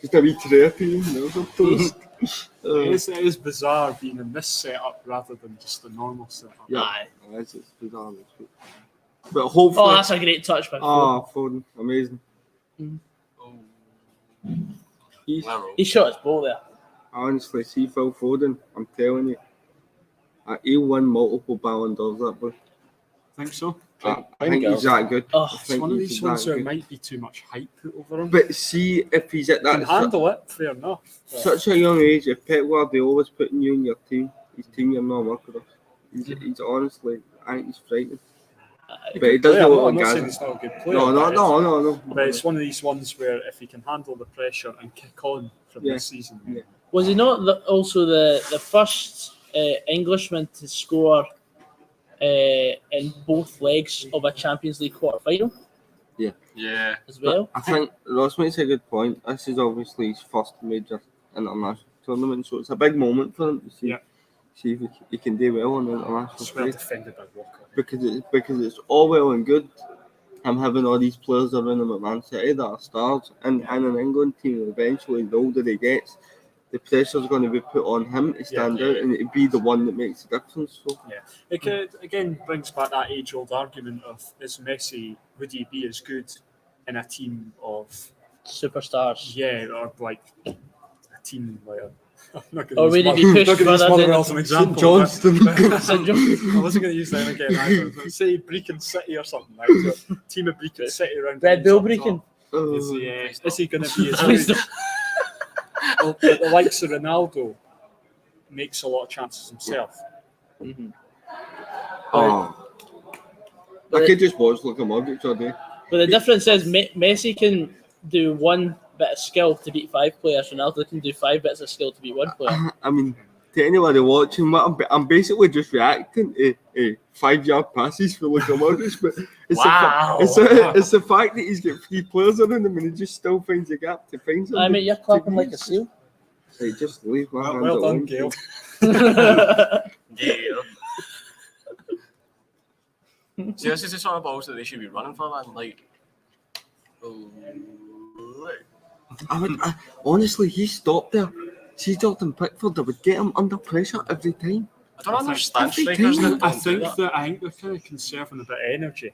Just a wee tray of tea, no, some toast. It is bizarre being in this setup rather than just the normal setup. Yeah. Aye. It's bizarre. But hopefully. Oh, that's a great touch by Foden. Ah, Foden, amazing. Oh, He's, narrow. He shot his ball there. honestly, see Phil Foden, I'm telling you, he'll win multiple Ballon d'Ors, that boy. Think so? I think he's that good. Oh, I It's think one of he's these that ones where good. it might be too much hype put over him. But see, if he's at Can that handle it, fair enough. But such a young age, if Pep Guardiola's putting you in your team, his team you're not working with. He's honestly, I think he's frightening. But he does player, know I'm what not saying guys. he's not a good player. No. But it's one of these ones where if he can handle the pressure and kick on from Yeah. this season, Yeah. Was he not also the first Englishman to score in both legs of a Champions League quarter final Yeah. as well? I think Ross makes a good point. This is obviously his first major international tournament, so it's a big moment for him to see. Yeah. See if he can do well on the it's international well stage. defended by Walker. Because it's all well and good him having all these players around him at Man City that are stars, and an England team eventually, the older he gets, the pressure's going to be put on him to stand out and to be the one that makes the difference. So It could, again brings back that age-old argument of, is Messi, would he be as good in a team of Superstars. or like a team like I'm not going Or would he be pushed further Motherwell as than an example. Johnston. St. John? I wasn't going to use them again either. But say Brecon City or something like a team of Brecon City around. Red Bull Brecon. Is he going to be as good? Well, but the likes of Ronaldo makes a lot of chances himself. Mm-hmm. I could just watch like a Modric all day. But the difference is Messi can do one bit of skill to beat 5 players. Ronaldo can do 5 bits of skill to beat 1 player. I mean, to anybody watching, I'm basically just reacting to 5-yard passes for Luka Modric, but it's the fact that he's got 3 players around him and he just still finds a gap to find something. I mean, you're clapping like a seal. Hey, just leave my hand Well done, alone. Gail. See, this is the sort of balls that they should be running for, man. Like, Honestly, he stopped there. See Jordan Pickford, I would get him under pressure every time. I don't understand every strikers time. that I don't do think that. I think they're kind of conserving a bit of energy.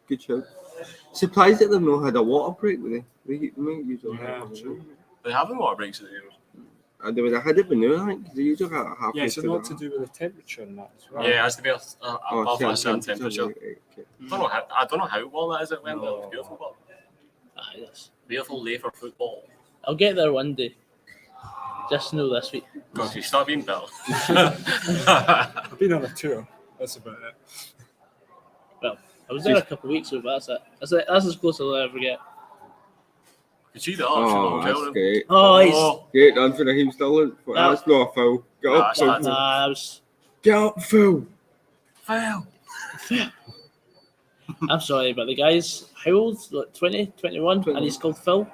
Good shout. Surprised that they've not had a water break with it. They might usually have a true. They haven't water breaks at the Euros. They would have had it by now, I think. They usually got a half. Yeah, so not to do with the temperature and that as well. Yeah, it has to be above a certain temperature. Right, okay. I don't know how warm that is at Wembley. It's beautiful, but Aye, yes. beautiful day for football. I'll get there one day. Just know this week. Because you start being built. I've been on a tour. That's about it. Well, I was there a couple of weeks ago, but that's it. That's as close as I'll ever get. You see that? Oh, that's great. Oh, he's... Great done for Raheem Sterling. But No. that's not a foul. Get up, Phil. Nah, I was... Get up, Phil. Foul. I'm sorry, but the guy's how old? Like 20, 21, and he's called Phil.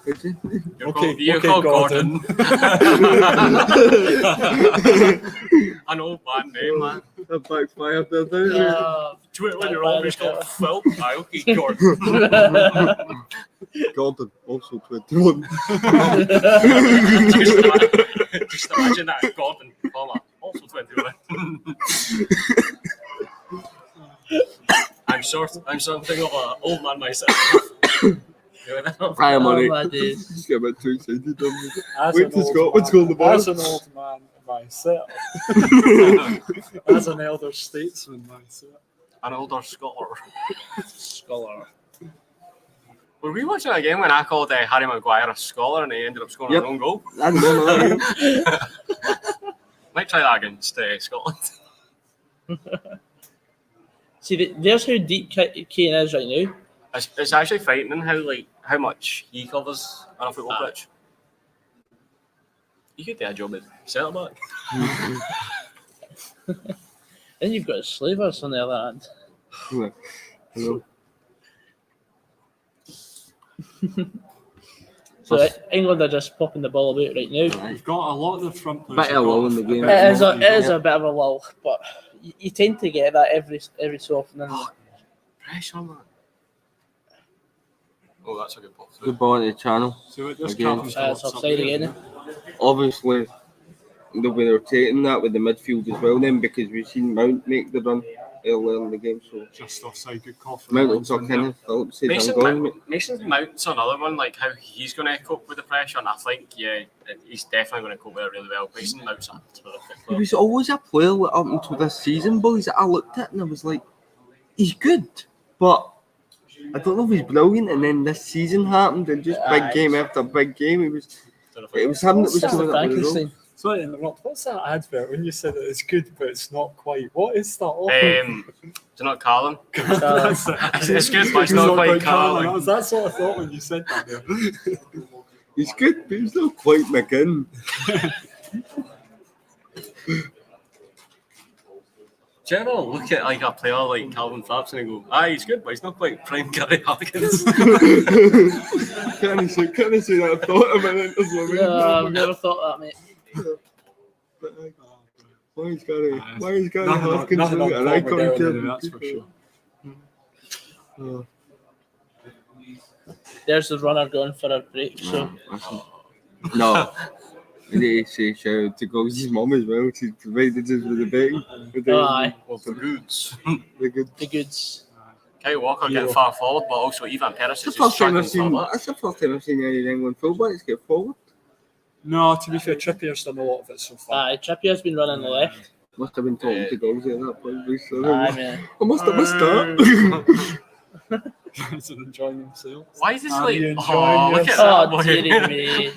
Is he? You're called Gordon. An old bad name, man. That backfired there, didn't it? 21-year-old called Phil. Aye, okay, Gordon. Gordon, also 21. Just imagine that, Gordon, comma, also 21. I'm something of an old man myself. I am on Oh, it. my days. Just get a bit too excited. As Wait an till old Scotland's man- going the ball. As an old man myself. As an elder statesman myself. An older scholar. Scholar. Were we watching a game when I called Harry Maguire a scholar and he ended up scoring Yep. a own goal? I don't know. Might try that against Scotland. See, there's how deep Kane is right now. It's actually frightening how much he covers on a football pitch. You could do a job at centre back. Then you've got Slavers on the other hand. Hello. So England are just popping the ball about right now. We've got a lot of the front players. Bit of a lull in the game. It is a bit of a lull, but you tend to get that every so often. And Pressure, man. Oh, that's a good ball. Good ball into the channel. So it just Again. comes it's offside again. Obviously, they'll be rotating that with the midfield as well then, because we've seen Mount make the run earlier in the game. So Just offside, good call for Mount the will tuck linesman in. Phillips says Mason, I'm going. Mason Mount's another one, like how he's going to cope with the pressure, and I think, he's definitely going to cope with it really well. Mason Mount's a terrific He player. was always a player up until this season, boys, that I looked at and I was like, he's good, but I don't know if he's brilliant. And then this season happened, and just big game after big game, it was him that was It's just coming a up with the goal. Frankenstein. Sorry, interrupt. What's that advert when you said that it's good but it's not quite? What is that? It's not Carlin. That's it. It's good, but it's not quite Carlin. That's what I thought when you said that. There. He's good, but he's not quite McGinn. Do you ever look at like a player like Calvin Phillips and go, he's good, but he's not quite prime Gary Harkins? Can't he say that? I thought about it as well. No, I've never thought that, mate. Why is Gary Nothing Harkins on an icon? Coby, Kevin? that's for sure. Oh, There's the runner going for a break. So no. I need to say shout out to Goggs' mum as well. She provided us with the betting. aye, Well, the goods. The good. the goods. Kyle Walker getting far forward, but also Ivan Peris That's is the just first time I've struggling seen. forward. That's the first time I've seen any England fullbacks get forward. No, to be fair, Trippier's done a lot of it so far. Aye, Trippier's been running the left. Must have been talking to Goggs at that point. So Aye, man. I must have missed that. He's enjoying himself. Why is this Are like? you enjoying Oh, look at Oh, that boy. dearie me.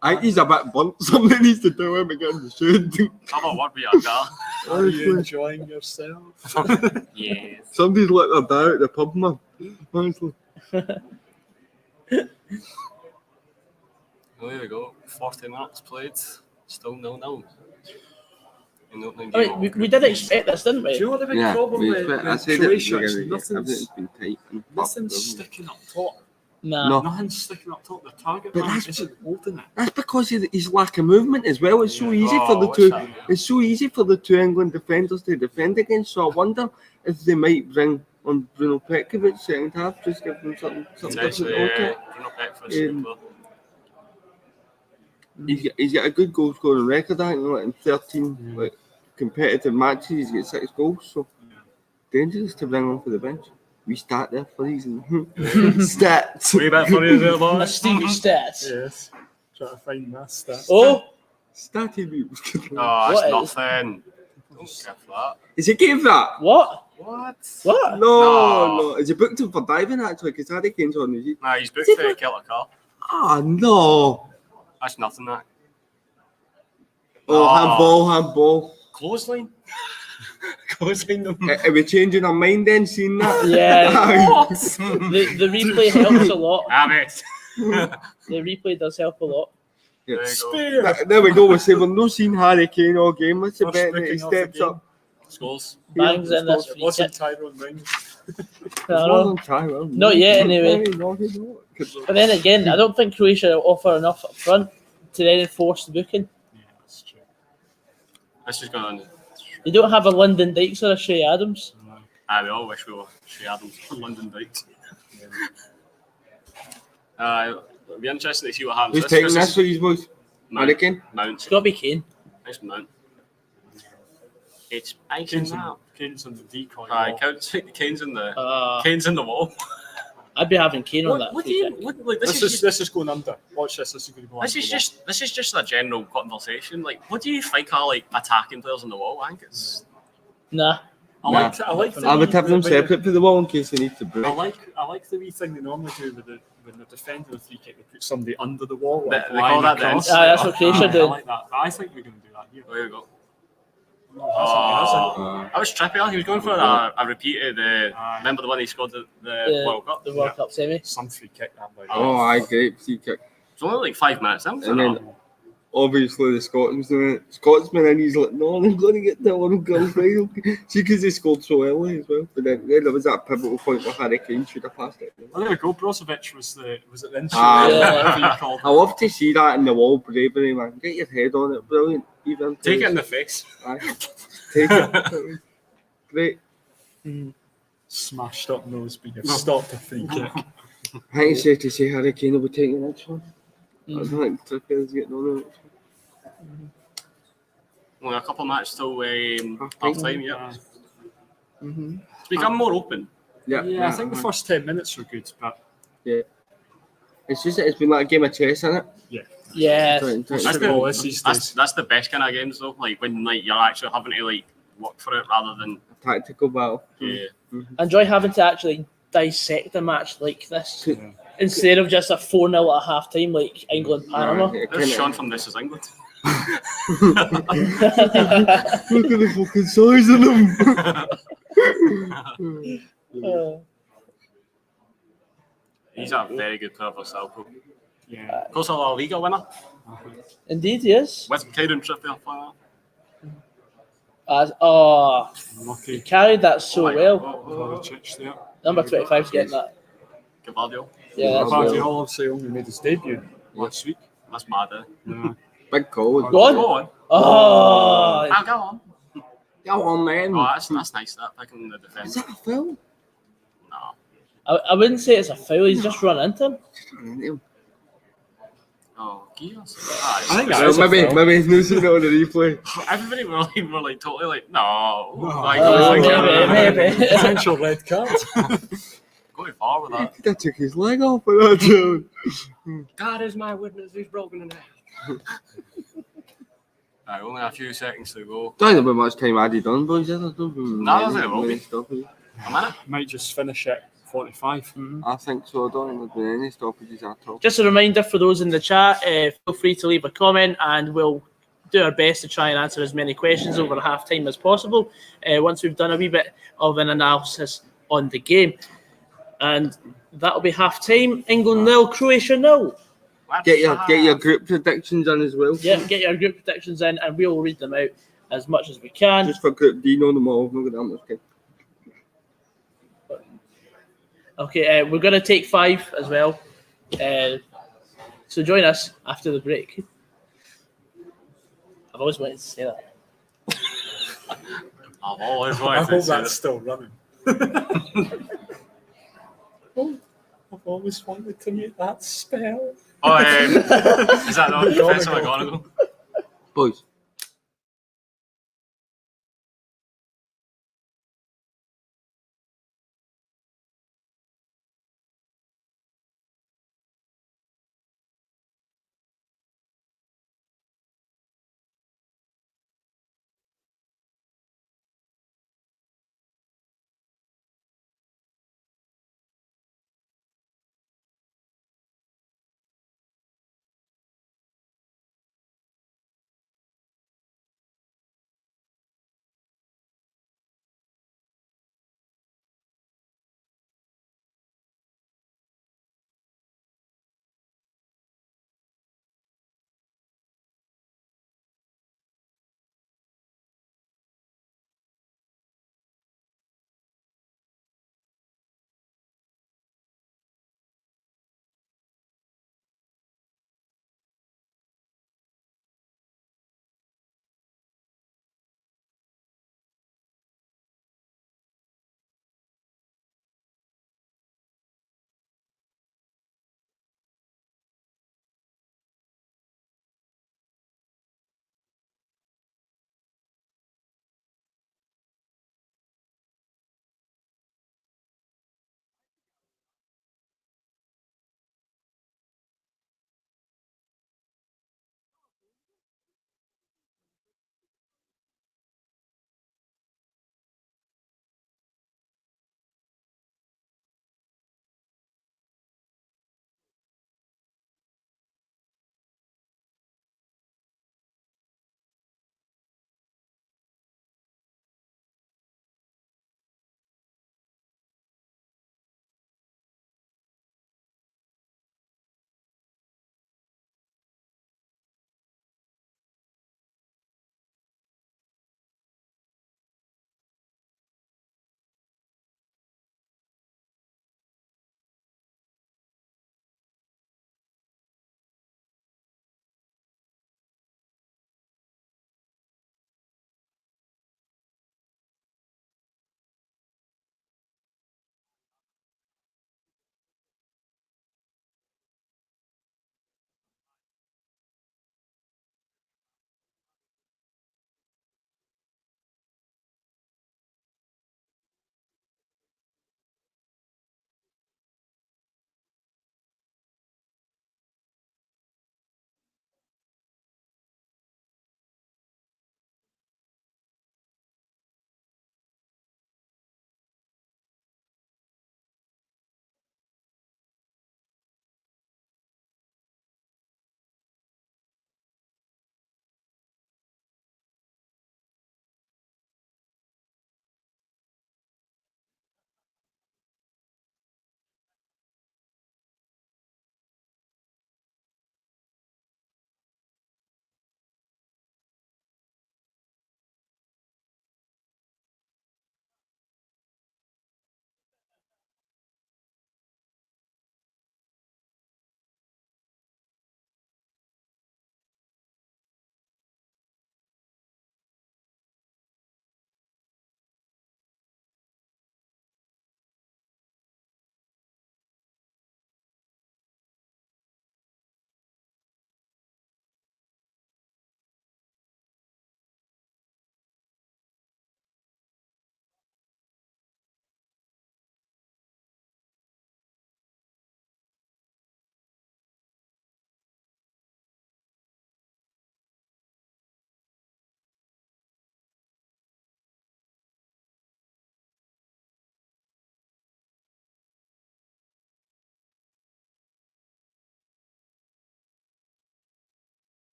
I think he's a bit blunt. Somebody needs to tell him again. The should. Have a word with your girl. Are you enjoying yourself? Yes. Somebody's let their dad at the pub, man. Honestly. Well, there we go. 40 minutes played. Still 0-0. In the opening I game. mean, we did expect this, didn't Do you we? know what the big Yeah, problem with I said it. Croatia is Everything's nothing's been tight. And nothing's sticking up top. Nah. No. Nothing's sticking up top. The target But man that's- isn't holding it. That's because he's lacking movement as well. It's so easy Oh, for the what's two. that? It's so easy for the two England defenders to defend against. So I wonder if they might bring on Bruno Petkovic second half, just give them something It's different. actually to look at. Bruno Petkovic. He's got a good goal scoring record. I think like in 13 like competitive matches, he's got 6 goals. So dangerous to bring on for the bench. We start there for reason. Stats. Way back for you there, A boy. Stevie stats. Yes. Trying to find that stat. Oh, Staty views. Oh, What that's is- nothing. Don't give that. Is it game that? what? What? What? No. Is it booked him for diving actually? Because Harry Kane's on the Nah, he's booked Is for it- Celtic Car. Ah, no. That's nothing, that. Oh, Oh. handball. Clothesline? Clothesline them. Are we changing our mind then, seeing that? Yeah. What? The replay helps a lot. Damn it. The replay does help a lot. Yeah. There you go. There we go. We're saying we've not seen Harry Kane all game. What's the First bet that he booking of the steps game. up? Scores. Bangs in this It free wasn't kick. Tyrone Mings. I know. Not yet, anyway. But then again, I don't think Croatia offer enough up front to then enforce the booking. Yeah, that's true. This is going on. They don't have a London Dykes or a Shea Adams. We all wish we were Shea Adams from London Dykes. It'll be interesting to see what happens. Who's taking this for these boys? Harry Kane? Mount. It's got to be Kane. It's Mount. It's Kane's Kane's on, now. Kane's on the decoy. Aye, wall. Kane's in the Uh, wall. I'd be having Kane on that What do free you? kick. What, like, This is going under. Watch this. This is going to go This under. is just a general conversation. Like, what do you think are like attacking players on the wall? I think it's. Nah. I like the I would wee- have them the- separate for the wall in case they need to break. I like the wee thing they normally do with the when they're defending the free kick. They put somebody under the wall. They Like, call lying that the across. inside. That's what Croatia I do. like that. But I think we're going to do that here. There you go. Oh, That was Trippier. He was going for a repeat of the. Remember the one he scored the World Cup? The World Cup semi. some free kick that way. Oh, I great free kick. It's only like 5 minutes in. And then obviously the Scotsman, and he's like, no, I'm going to get the World Cup final. See, because they scored so early as well. But then there was that pivotal point where Harry Kane should have passed it. Oh, there we go. Brozovic was it the instrument? Ah. Whatever you called I love to see that in the wall bravery, man. Get your head on it, brilliant. Even Take it in the face. Aye. Take it. Great. Smashed up nose, but you've stopped a free kick. I think it's safe to say Harry Kane will be taking the next one. I don't think Trippier's getting on the next one. Only a couple of matches till half time. Yeah, Mm-hmm. it's become more open. Yeah, I think the first 10 minutes were good, but It's just that it's been like a game of chess, isn't it? Yeah. That's football the, is these days. that's the best kind of games though. Like when like you're actually having to like work for it rather than Tactical battle. I enjoy having to actually dissect a match like this Yeah. instead of just a 4-0 at half time like England Panama. there's Sean from This Is England. Look at the fucking size of them. He's a very good player for Salco. Yeah. Of course, a La Liga winner Indeed, yes. with Kieran Trippier playing. Lucky. He carried that so well. Kovacic there. Number 25's getting that. Gavardio. Yeah, that's Kovacic well. obviously only made his debut last week. That's mad. Eh? Yeah. Big call. Go on. Go on. Oh, I'll go on. Go on, man. Oh, that's nice. That picking the defence. Is that a film? No. I wouldn't say it's a foul. He's just run into him. Oh, gears. I think that Well, is a foul. maybe he's not seen it on the replay. Everybody were like totally like, no. Like, Maybe. Potential red card. Going far with that. That took his leg off for that too. God is my witness, he's broken in half. Right, only a few seconds to go. Don't know how much time added on, boys. I don't know. No, I think it will be. A minute? Might just finish at 45. I think so. I don't think there's been any stoppages at all. Just a reminder for those in the chat, feel free to leave a comment and we'll do our best to try and answer as many questions over half time as possible once we've done a wee bit of an analysis on the game. And that'll be half time. England 0, Croatia 0. Get your group predictions in as well. Yeah, get your group predictions in and we'll read them out as much as we can. Just for Group D, know them all. Not that much time. Okay, we're going to take 5 as well. So join us after the break. I've always wanted to say that. I've always I wanted hope to say that's that. still running. I've always wanted to make that spell. Oh, is that not Professor McGonagall? Boys.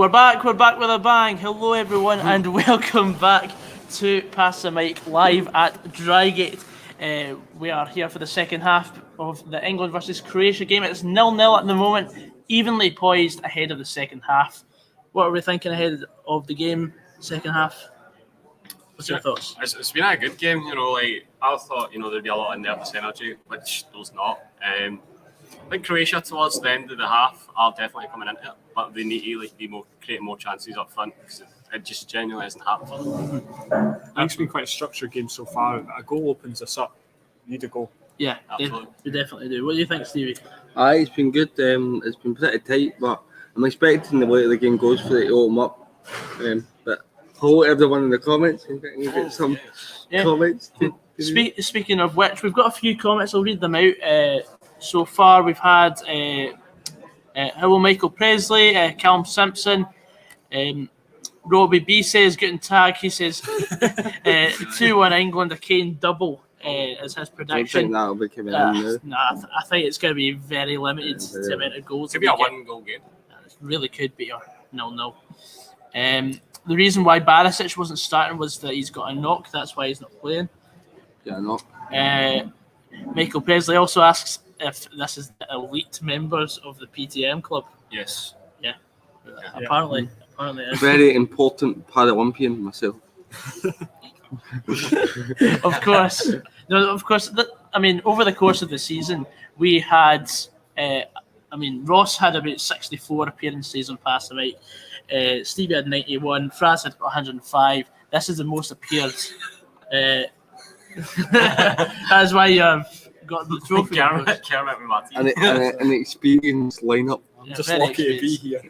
We're back with a bang. Hello everyone and welcome back to Pass the Mic live at DRYGATE. We are here for the second half of the England versus Croatia game. It's 0-0 at the moment, evenly poised ahead of the second half. What are we thinking ahead of the game, second half? What's your thoughts? It's been a good game, you know. Like I thought, you know, there'd be a lot of nervous energy, which there's not. I think Croatia towards the end of the half are definitely coming into it, but they need to be creating more chances up front because it just genuinely isn't happening. I think it's been quite a structured game so far. A goal opens us up. We need a goal. Yeah, we definitely do. What do you think, Stevie? It's been good. It's been pretty tight, but I'm expecting the way the game goes for it to open up. But hello everyone in the comments. I'm getting to get some comments. Speaking of which, we've got a few comments. I'll read them out. So far, we've had hello Michael Presley, Callum Simpson, Robbie B says, "Guten Tag." He says 2-1 England, a Kane double is his prediction. That'll be coming in now. I think it's going to be very limited to the amount of goals. Could be a 1-goal game. It really could be, or 0-0. The reason why Barisic wasn't starting was that he's got a knock. That's why he's not playing. Yeah, knock. Michael Presley also asks if this is the elite members of the PTM club. Yes. Yeah. Apparently it is. Very important Paralympian myself. Of course. No, of course. Over the course of the season, we had. Ross had about 64 appearances on Pass the Mic. Stevie had 91. Fraz had 105. This is the most appeared. That's why you've got the trophy. Kermit with my team. And an experienced lineup. Yeah, Just very lucky to be here.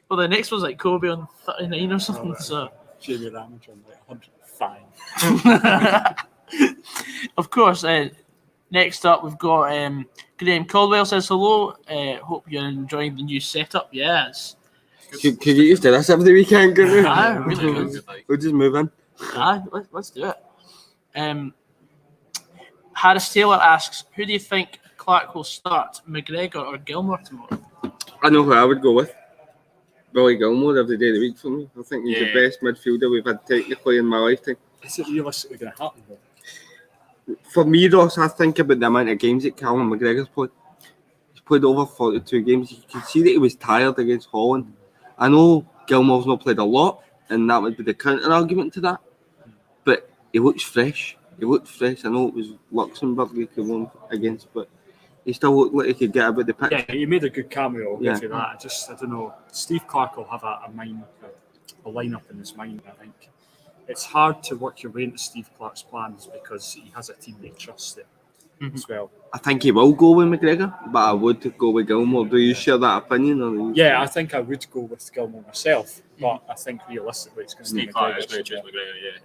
Well, the next was like Coby on 39 or something. So Jamie Ramage on like 105. Of course, next up we've got Graham Caldwell says hello. Hope you're enjoying the new setup. Yes. Could get used to this every weekend, couldn't we? Aye, really good. We'll just move in. Aye, let's do it. Harris Taylor asks, who do you think Clark will start, McGregor or Gilmore tomorrow? I know who I would go with. Billy Gilmore every day of the week for me. I think he's the best midfielder we've had technically in my lifetime. Is it realistically going to happen though? For me, Ross, I think about the amount of games that Callum McGregor's played. He's played over 42 games. You can see that he was tired against Holland. I know Gilmore's not played a lot, and that would be the counter argument to that. But he looks fresh. I know it was Luxembourg he could win against, but he still looked like he could get about the pitch. Yeah, he made a good cameo. I'll give you that. I don't know. Steve Clark will have a lineup in his mind. I think it's hard to work your way into Steve Clark's plans because he has a team they trust there as well. I think he will go with McGregor, but I would go with Gilmore. Do you share that opinion? Or Yeah, I think I would go with Gilmore myself, but I think realistically it's going to be Steve Clark is McGregor. going to choose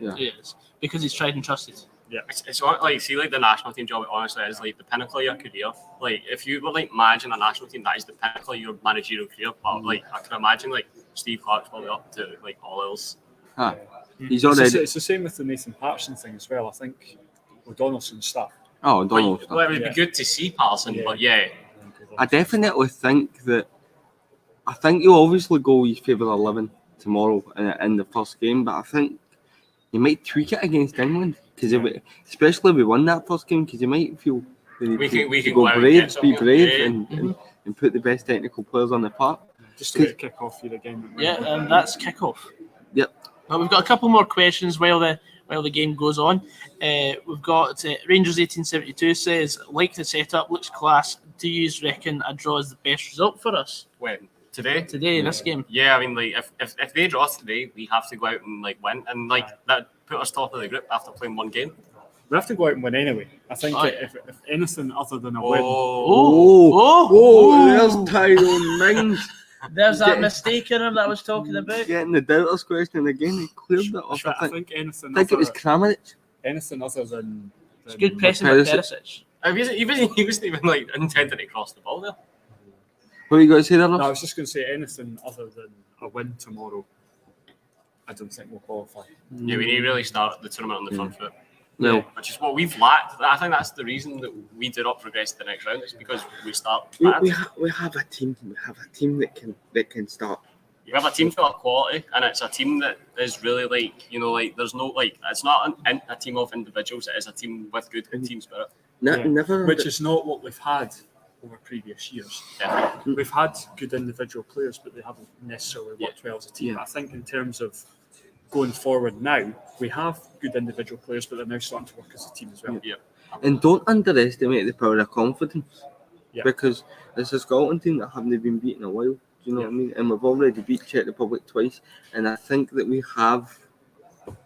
McGregor, He is, because he's tried and trusted. Yeah, It's like, see, like the national team job, honestly, is like the pinnacle of your career. Like, if you were like managing a national team, that is the pinnacle of your managerial career. But like, I can imagine like Steve Clark's probably up to like all else. He's already. It's the same with the Nathan Patterson thing as well. I think O'Donnell's start. Oh, Donald. Well, it would be good to see Patterson, but I definitely think that. I think you'll obviously go his favourite 11 tomorrow in the first game, but I think you might tweak it against England because especially if we won that first game, because you might feel we can go go brave, be brave, and and put the best technical players on the park. Just to kick off here again. Yeah, and that's kick-off. Yep. Well, we've got a couple more questions while the game goes on. We've got Rangers 1872 says, like the setup, looks class. Do you reckon a draw is the best result for us? when today. Today, this game. Yeah, I mean, like if they draw us today, we have to go out and like win, and like that put us top of the group after playing one game. We have to go out and win anyway. I think if anything other than a win. There's Tyrone Mings. There's that mistake in him that I was talking about. Getting the doubters question again, he cleared it off. I think anything. I think it was Kramaric. Anything other than It's good pressing by Perisic. He wasn't even like intending to cross the ball there. What are you going to say there, No, I Ross? was just going to say anything other than a win tomorrow. I don't think we'll qualify. Yeah, we need to really start the tournament on the front foot. No. which is what we've lacked. I think that's the reason that we do not progress to the next round. Is because we start bad. We have a team. We have a team that can start. You have a team full of quality, and it's a team that is really there's no it's not a team of individuals. It is a team with good team spirit. Never. Which is not what we've had over previous years. Definitely. We've had good individual players, but they haven't necessarily worked well as a team. Yeah. I think in terms of going forward now, we have good individual players, but they're now starting to work as a team as well. Yeah. And don't underestimate the power of confidence, Yeah. because it's a Scotland team that haven't been beaten in a while. Do you know what I mean? And we've already beat Czech Republic twice, and I think that we have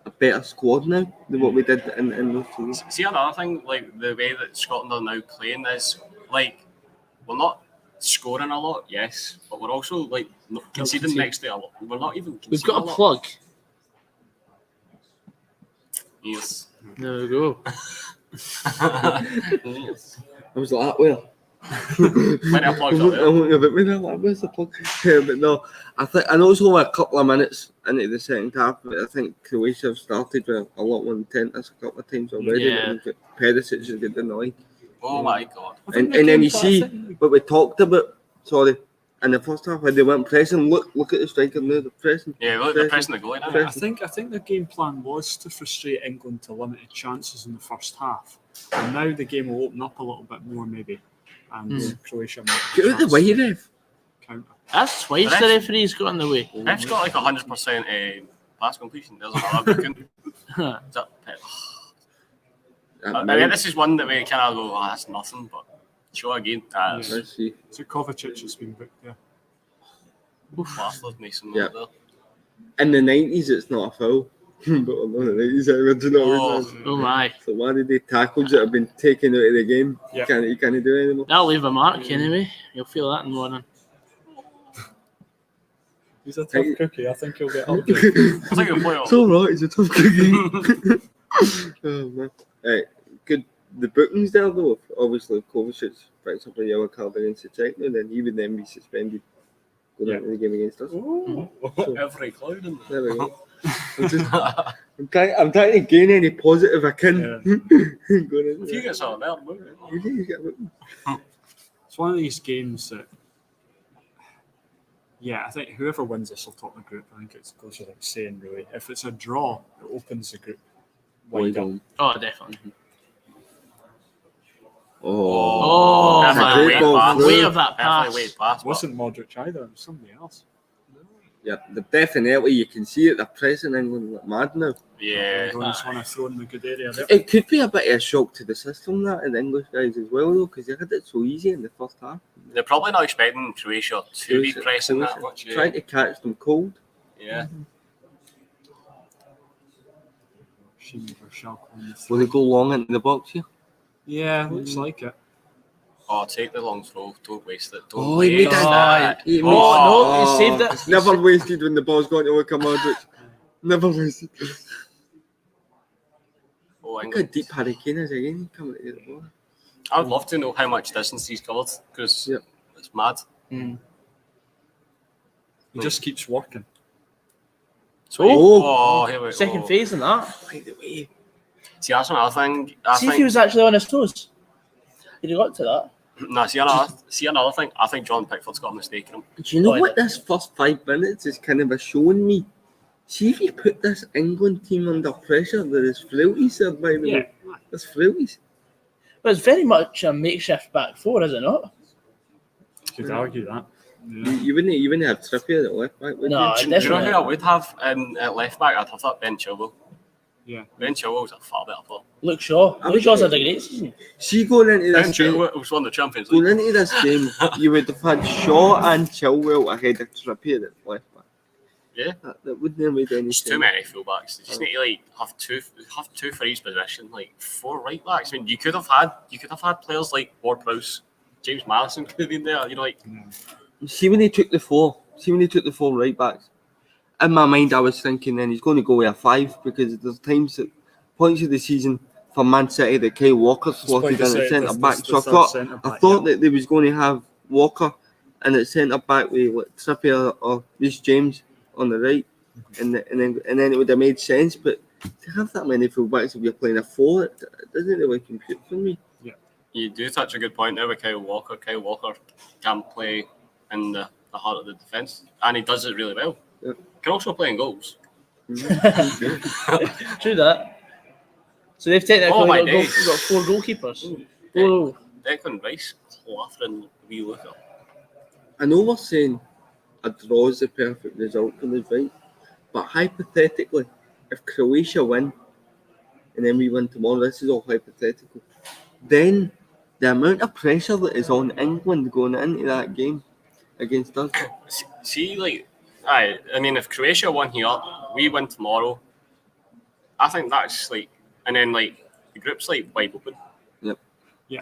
a better squad now than what we did in those 2 weeks. See, another thing, like the way that Scotland are now playing is we're not scoring a lot, yes, but we're also conceding next to a lot. We're not even. We've got a lot. plug. Yes. There we go. Yes. I was like, well. Plenty of plugs up there. Where's the plug? Yeah, but no, I know it's only a couple of minutes into the second half, but I think Croatia have started with a lot more intent. That's a couple of times already. Yeah. And Perisic is getting annoyed. Oh my god. And then you see what we talked about. Sorry, in the first half when they weren't pressing. Look at the striker now. They're pressing. Yeah, look, they're pressing the goalie now. I think their game plan was to frustrate England to limited chances in the first half. And now the game will open up a little bit more, maybe. And Croatia might have a Get out the chance way, to Rev. counter. That's twice the referee's got in the way. Ref's got like 100% pass completion. There's another booking. This is one that we kind of go, that's nothing, but show again. Let's see. So Kovacic has been booked there. Bastard Mason Yeah. there. In the 90s, it's not a foul. But in the 90s, do you know what I mean? Oh my. So one of the tackles that have been taken out of the game, Yeah. you can't do anymore. That'll leave a mark anyway. You'll feel that in the morning. He's a tough cookie. I think he'll get up there. I think he'll play It's alright, it's a tough cookie. Oh man. Right, good. The bookings there though, obviously Kovacic picks up a yellow card against the Czech, and then he would then be suspended going into the game against us. Every cloud in There we go. I'm trying to gain any positive I can. Going into If you get something there, you get a booking. It's one of these games that, I think whoever wins this will top the group. I think it goes without saying, really. If it's a draw, it opens the group wide up. Oh, definitely. Oh, man. definitely Great ball pass. through. Weight of that Definitely pass. weight pass. It wasn't Modric either, it was somebody else. yeah, definitely you can see it. They're pressing England like mad now. Yeah. They just want to throw in the good area there. It could be a bit of a shock to the system that and the English guys as well though, because they had it so easy in the first half. They're probably not expecting Croatia to be pressing that much. Trying to catch them cold. Yeah. Will they go long into the box here? Yeah, looks like it. Oh, take the long throw. Don't waste it. Don't Oh, he made waste that. it. No, he saved it. It's never wasted when the ball's going to Luka Modric. Never wasted. Oh, Look how England. deep Harry Kane is again coming to the ball. I would love to know how much distance he's covered because Yeah. it's mad. He just keeps working. Sweet. Oh. Oh, here we go. Second phase in that. By the way. See, that's another thing. See if he was actually on his toes. He'd have got to that. No, see another thing. I think John Pickford's got a mistake in him. Do you know Oh, what this first 5 minutes is kind of showing me? See if you put this England team under pressure, there is frailties there, by the way. There's frailties. But it's very much a makeshift back four, is it not? Could argue that. Yeah. You wouldn't have Trippier at left back, would No, you? Do you know who I definitely. would have at left back? I'd have that Ben Chilwell. Yeah. Ben Chilwell's a far better player. Luke Shaw. I Luke would Shaw's say- had a great season. See, going into Ben this game, Chilwell was won the Champions League. going into this game, you would have had Shaw and Chilwell ahead of Trippier at left back. Yeah. That wouldn't have made any There's sense. too many fullbacks. They just need to have two for each position, like 4 right backs. I mean, you could have had players like Ward-Prowse, James Maddison could have been there. You know, like See when he took the 4 right backs. In my mind, I was thinking then he's going to go with a 5 because there's times at points of the season for Man City that Kyle Walker slotted in at centre back. So I thought that they was going to have Walker and at centre back with like, Trippier or Reece James on the right, and then it would have made sense. But to have that many fullbacks if you're playing a 4, it doesn't really compute for me. You do touch a good point there with Kyle Walker. Kyle Walker can play in the heart of the defence, and he does it really well. Yeah. Can also play in goals. True that. So they've technically my got, days. got 4 goalkeepers. Whoa. Declan Rice, Laughlin, wee Luca. I know we're saying a draw is the perfect result for us, right? But hypothetically, if Croatia win and then we win tomorrow, this is all hypothetical, then the amount of pressure that is on England going into that game against us. See, like, I mean, if Croatia won here, we win tomorrow, I think that's like, and then like the group's like wide open. Yep. Yeah.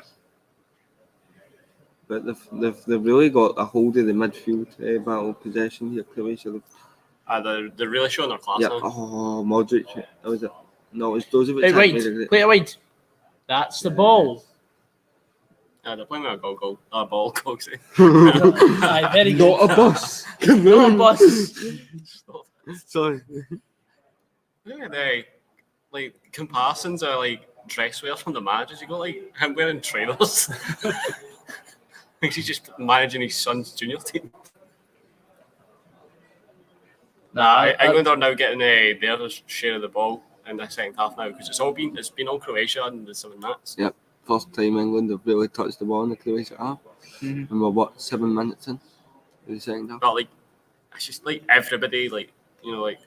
But they've really got a hold of the midfield battle possession here, Croatia. They're really showing their class Yeah. now. Oh, Modric. That was it. No, it was Dozovic. Hey, wide. Play it wide. That's the ball. They're playing with a ball, Coxie. Aye, very good. Not a bus. Not a bus. Stop. Sorry. Look at the like comparisons are like dress wear from the managers. You got like him wearing trainers. Thinks he's just managing his son's junior team. England are now getting their share of the ball in the second half now because it's been all Croatia and the 7 minutes. Yep. First time England have really touched the ball in the Croatia half. Mhm. And we're 7 minutes in the second half. But like, it's just like everybody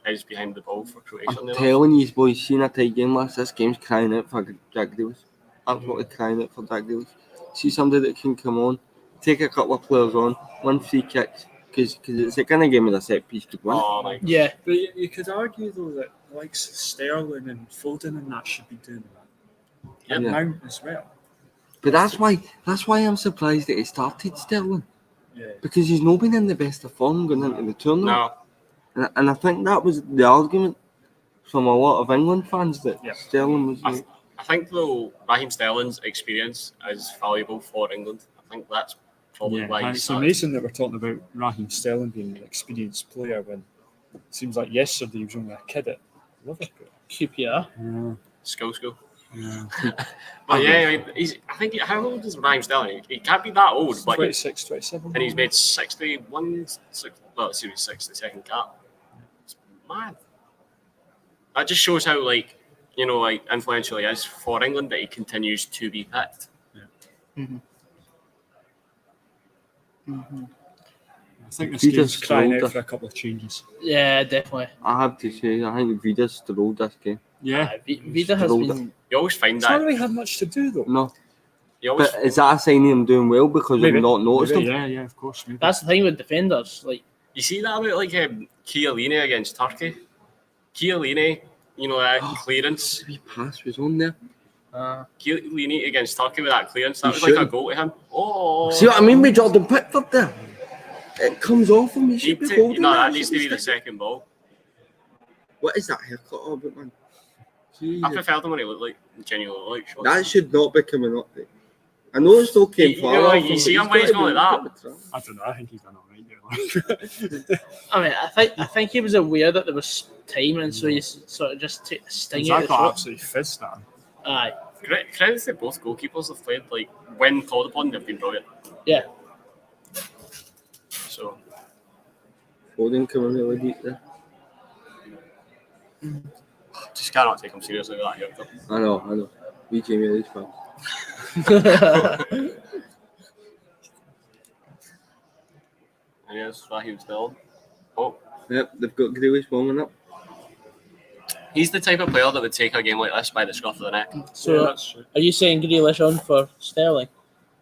is behind the ball for Croatia. I'm telling you, boys, seen a tight game last. This game's crying out for Jack Grealish. Absolutely crying out for Jack Grealish. See somebody that can come on, take a couple of players on, 1 free kicks, because it's the kind of game with a set piece could win. Oh my God. Yeah. But you could argue though that like Sterling and Foden and that should be doing that. And Yeah. Mount as well. But that's why I'm surprised that he started Sterling, Yeah. because he's not been in the best of form going into the tournament. No, And I think that was the argument from a lot of England fans that Yeah. Sterling was. I think though Raheem Sterling's experience is valuable for England. I think that's probably why And he's it's started. amazing that we're talking about Raheem Sterling being an experienced player when it seems like yesterday he was only a kid at Liverpool. QPR. School. Yeah. But yeah, I mean, how old is Raheem Sterling? He can't be that old, but 26, 27. and he's made 61, Series 6, the second cap. It's mad. That just shows how influential he is for England that he continues to be picked. I think this He game's just crying strolled out us. for a couple of changes. Yeah, definitely. I have to say, I think Vida strolled this game. Yeah. Vida has Strolled been. You always find It's not that. really had much to do though. No, You always, but is that a sign of him doing well because Maybe. I've not noticed Maybe, him? yeah, of course. Maybe. That's the thing with defenders. Like, you see that about like Chiellini against Turkey. Chiellini, that clearance. The wee pass was on there. Chiellini against Turkey with that clearance. That He was like a shouldn't. goal to him. Oh, See what I mean with Jordan Pickford there? It comes off him. He should be holding that it. needs to be the second ball. What is that haircut all about, man? I Jesus. preferred him when he looked like genuinely like shots. That should not be coming up. There. I know it's not came You far. know, off you him, see but him when he's gotta going be like looking at the I don't know. I think he's done all right there. I mean, I think he was aware that there was time, and so he sort of just took the sting out I of got the absolutely fizzed at him. Aye. Credit to both goalkeepers have played. Like when called upon, they've been brilliant. Yeah. So Foden coming really deep there. just cannot take him seriously with that haircut. I know. We came here this far. And yes, Raheem Sterling. Oh, Yep, they've got Grealish warming up. he's the type of player that would take a game like this by the scruff of the neck. So, Yeah, that's true. are you saying Grealish on for Sterling?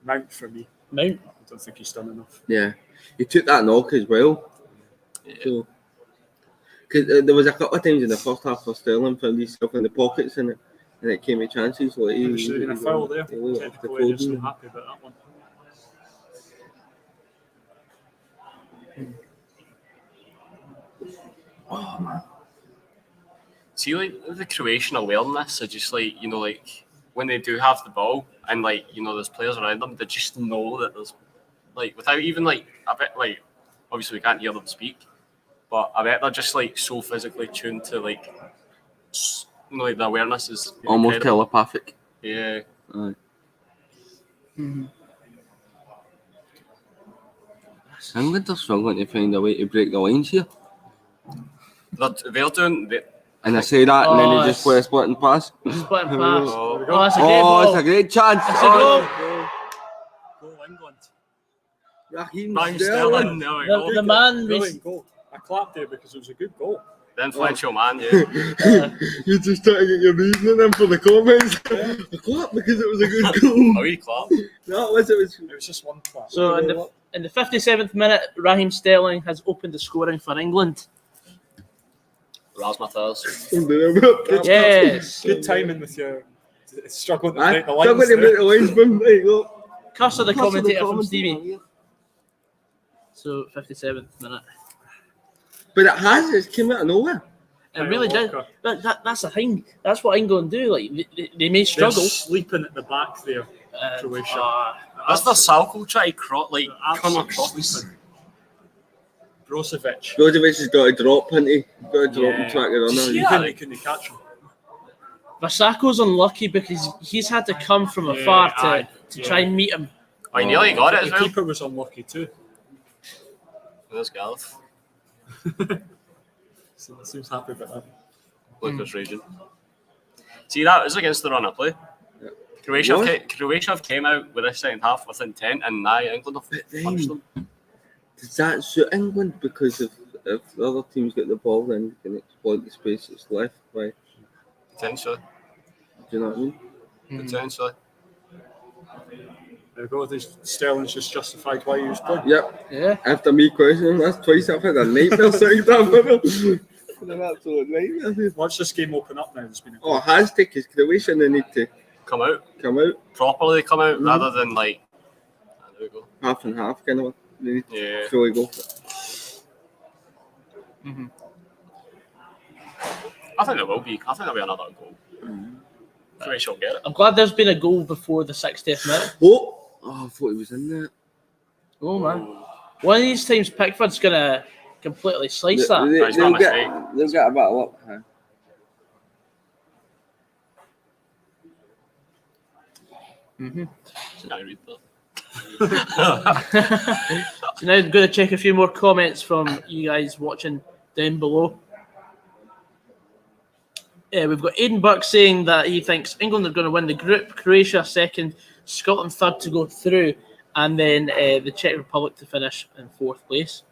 Mount for me. Mount? I don't think he's done enough. Yeah, he took that knock as well. Yeah. So, because there was a couple of times in the first half where Sterling found himself in the pockets and it came with chances. Like There should have been a foul there. he looked after Technically, I'm just Coby. not happy about that one. Oh man, See, like the Croatian awareness are just like like when they do have the ball and like there's players around them, they just know that there's like without even like a bit like obviously we can't hear them speak, but I bet they're just like so physically tuned to like You know, like the awareness is Almost incredible. telepathic. Yeah. Aye. Mhm. England are struggling to find a way to break the lines here. They're doing. And I say that, and then Oh, they just play a split and pass. Split and Here we pass. go. Oh, Oh, that's a great Oh, ball. it's a great chance. It's a goal. Goal England. Raheem Raheem Sterling. Sterling. There we go. The man. Brilliant goal. I clapped there because it was a good goal. The influential man, yeah. You just trying to get your reasoning in for the comments. I clapped because it was a good goal. A wee clap. No, it was. It was just one clap. So in the 57th minute, Raheem Sterling has opened the scoring for England. Razzmatazz. Yes. Good timing with your struggling to Aye, break the struggling lines to break there. the lines, man. There you go. Curse of the Curse of the commentator from commentator, Stevie. yeah. So 57th minute. But it has. It came out of nowhere. It really did. Walker. That's the thing. That's what England do. Like they may They're struggle. sleeping at the back there, Croatia. That's the Salco try to come Absolutely across. sleeping. Brozovic. Brozovic has got to drop, hasn't he? Got to drop and track it on. You There. couldn't catch him. Vasako's unlucky because he's had to come from afar to try and meet him. Oh, he nearly got it as The well. keeper was unlucky too. There's Gareth. So he seems happy about that. Lucas raging. See, that was against the run of play. Yeah. Croatia have came out with this second half with intent, and now England have punched them. Does that suit England? Because if the other teams get the ball, then you can exploit the space that's left. By, do Potentially. you know what I mean? Potentially. There we go. Sterling's just justified why he was playing. Yep. Yeah. After me questioning that's twice I've had a nightmare second half. An absolute nightmare. Watch this game open up now. There's been Oh, has to, because Croatia they need to Come out. Properly come out rather than like. There we go. half and half kind of. They need to Yeah. fully go for it. I think there'll be another goal. Croatia will get it. I'm glad there's been a goal before the 60th minute. Oh, I thought he was in there. Oh man. One of these times Pickford's gonna completely slice that. It's not a mistake. They'll get a bit of luck. Huh? Can I read that? So now I'm going to check a few more comments from you guys watching down below. We've got Aidan Buck saying that he thinks England are going to win the group, Croatia second, Scotland third to go through, and then the Czech Republic to finish in fourth place.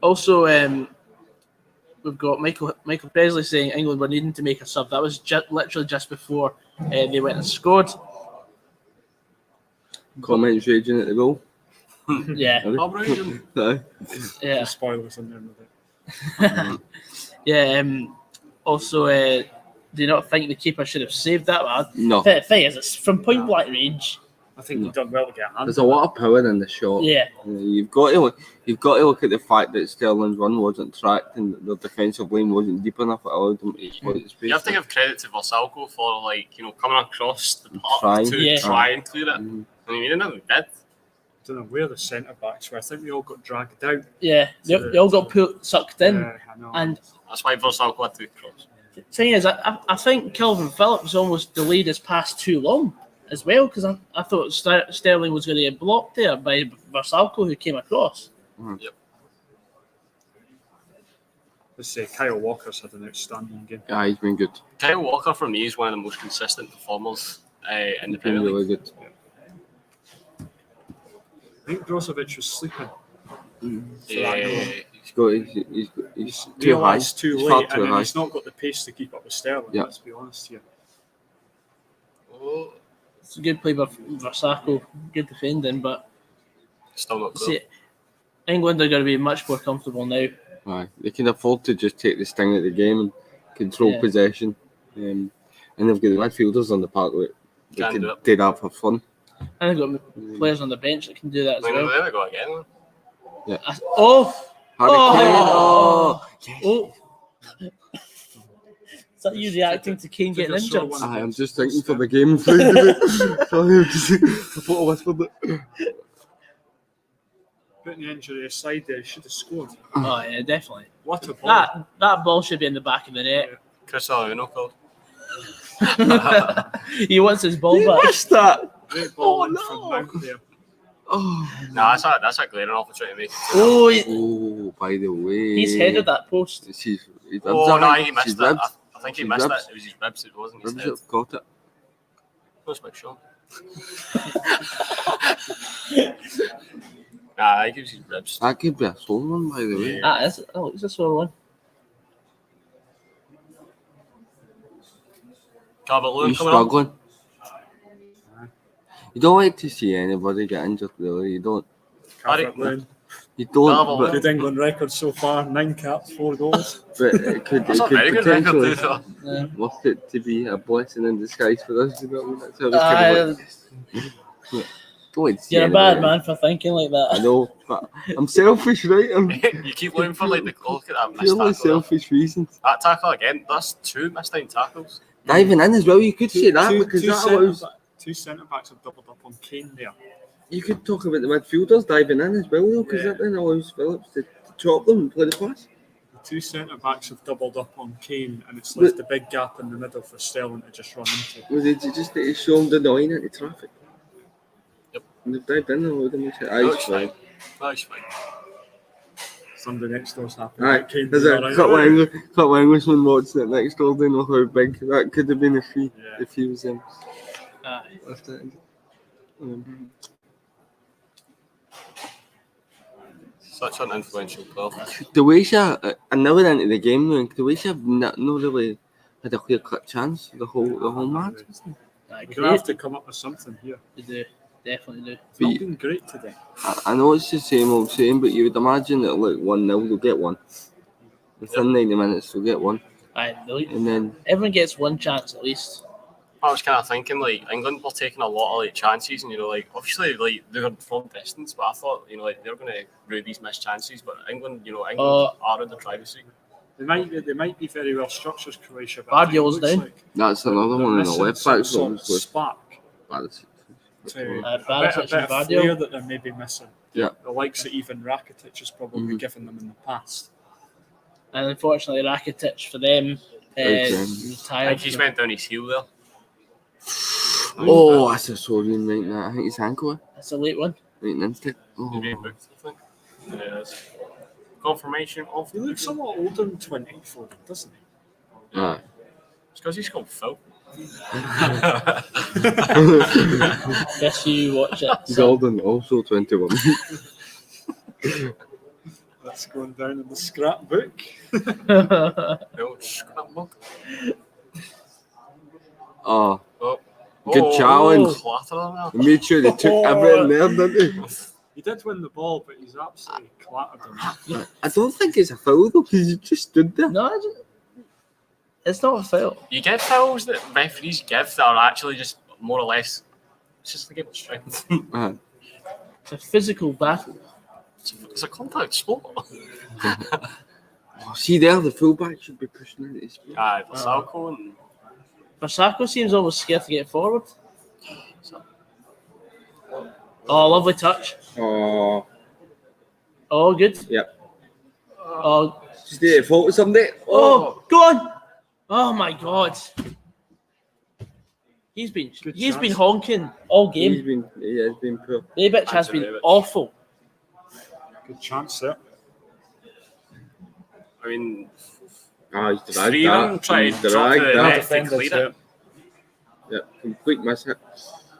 Also, we've got Michael Presley saying England were needing to make a sub. That was literally just before they went and scored. Comments raging at the goal. Yeah, I'm raging. Aye. yeah, spoilers in there with it. yeah. Also, do you not think the keeper should have saved that, man? No. The thing is, it's from point blank range. I think you've done well to get a hand. There's a lot of power in the shot. Yeah. You've got to look at the fact that Sterling's run wasn't tracked and the defensive line wasn't deep enough. It allowed them to exploit the space. You have to give credit to Versalco for coming across the park to try and clear it. Mhm. I mean, he didn't did. I don't know where the centre backs were. I think we all got dragged out. Yeah, they all got sucked in. I know. And That's why Versalco had to cross. the thing is, I think Calvin Phillips almost delayed his pass too long as well, because I thought Sterling was going to get blocked there by Versalco, who came across. Yep. Let's say Kyle Walker's had an outstanding game. Yeah, he's been good. Kyle Walker for me is one of the most consistent performers in the He's been Premier League. really good. I think Brozovic was sleeping. Yeah. He's too high. Realised too He's far late, too and then high. he's not got the pace to keep up with Sterling. Yeah. Let's be honest here. Oh, It's a good play by Versalco, good defending, but still not good. see, England are going to be much more comfortable now. Aye, they can afford to just take the sting of the game and control Yeah. possession. And they've got the midfielders on the park that they Can can do it. do that for fun. And they've got players on the bench that can do that as well. There we go again. Oh! Harry Oh! Kane, Oh! Is that you reacting to Kane getting Think I saw injured? one. I'm just thinking for the game. Sorry, I thought I whispered it. Putting the injury aside there, he should have scored. Oh yeah, definitely. What a ball. That ball should be in the back of the net. Chris Uno called. He wants his ball You back. missed that. Great ball Oh, in no. from Mount there. Oh, Nah, that's a glaring opportunity to make. Oh, oh, by the way. he's headed that post. He's Oh, no, he missed it. Ribs. I think he His missed ribs. it. It was his ribs, it wasn't his Ribs head. have got it. That's my shot. Nah, I think it was his ribs. That could be a sore one, by the way. That is. Oh, it's a sore one. Calvert Lewin He's coming on. struggling. You don't like to see anybody get injured, really. You don't. Calvert-Lewin. You don't. Calvert-Lewin. But, Good England record so far, 9 caps, 4 goals. but it could, That's it a could very good record, potentially too, though. Yeah. worth it to be a blessing in disguise for us. You know what I mean? That's how we can don't like to see You're a bad anybody. man for thinking like I that. know, but I'm selfish, right? I'm You keep looking for like the look at that missed purely tackle. selfish reasons. That tackle again, that's 2 missed time tackles. Diving in as well, you could say that because that allows. Two centre-backs have doubled up on Kane there. You could talk about the midfielders diving in as well, though, because Yeah. that then allows Phillips to chop them and play the pass. The 2 centre-backs have doubled up on Kane, and it's left a big gap in the middle for Sterling to just run into. Well, they just need to show them the line into traffic. Yep. And they've dived in, though, they said, That was "Aye, fine. That was fine. Somebody next door's happy. Aye, Kane there's did a alright. couple of Englishmen watching it next door. They know how big that could have been if he was Aye. left it. Such an influential player. Croatia, and now we're into the game now, and Croatia have not really had a clear-cut chance the whole match. Aye, We're going to have to come up with something here. They do. Definitely do. It's not been great today. I know it's the same old saying, but you would imagine that like 1-0, they'll get one. Within 90 minutes, they'll get one. Aye, And then, everyone gets one chance at least. I was kind of thinking, like, England were taking a lot of, like, chances, and, you know, like, obviously, like, they were from distance, but I thought, you know, like, they were going to rue these missed chances, but England, you know, are in the privacy. They might be very well structured, Croatia, but Guardiola's I think it down. looks like that's another they're one in the missing left some back. sort of spark to a bit Barisic of and flair Guardiola. that they're maybe missing. Yeah. The likes that even Rakitic has probably Mhm. given them in the past. And unfortunately, Rakitic for them Okay. I retired. think he's went down his heel there. Oh, that's a sore one right now. I think it's ankle. That's a late one. Right instead. He's Oh. being booked, I think. Yes. Confirmation of He looks a lot older than 24, doesn't he? Aye. It's because he's called Phil. Guess you watch it. Golden, also 21. That's going down in the scrapbook. The old scrapbook. Oh, Oh. Good challenge. Clatter on they made sure they took everything there, didn't they? He did win the ball, but he's absolutely clattered him. I don't think it's a foul though, because he just stood there. No, it's not a foul. You get fouls that referees give that are actually just more or less, it's just a game of strength. Aye. It's a physical battle. It's a contact sport. Oh, see there, the fullback should be pushing into his speed. Aye, Vasalco and Versako seems almost scared to get forward. Oh, lovely touch. Oh, Oh, good. yep. Oh, Just need to fault somebody. oh, go on. Oh my God. He's been Good been chance. honking all game. He has been poor. Rebic has been Rebic. awful. Good chance there. I mean, Ah, he's dragged three of them that. tried He's to drop dragged the that. net to Defenders clear there. it. Yeah, complete miss hit.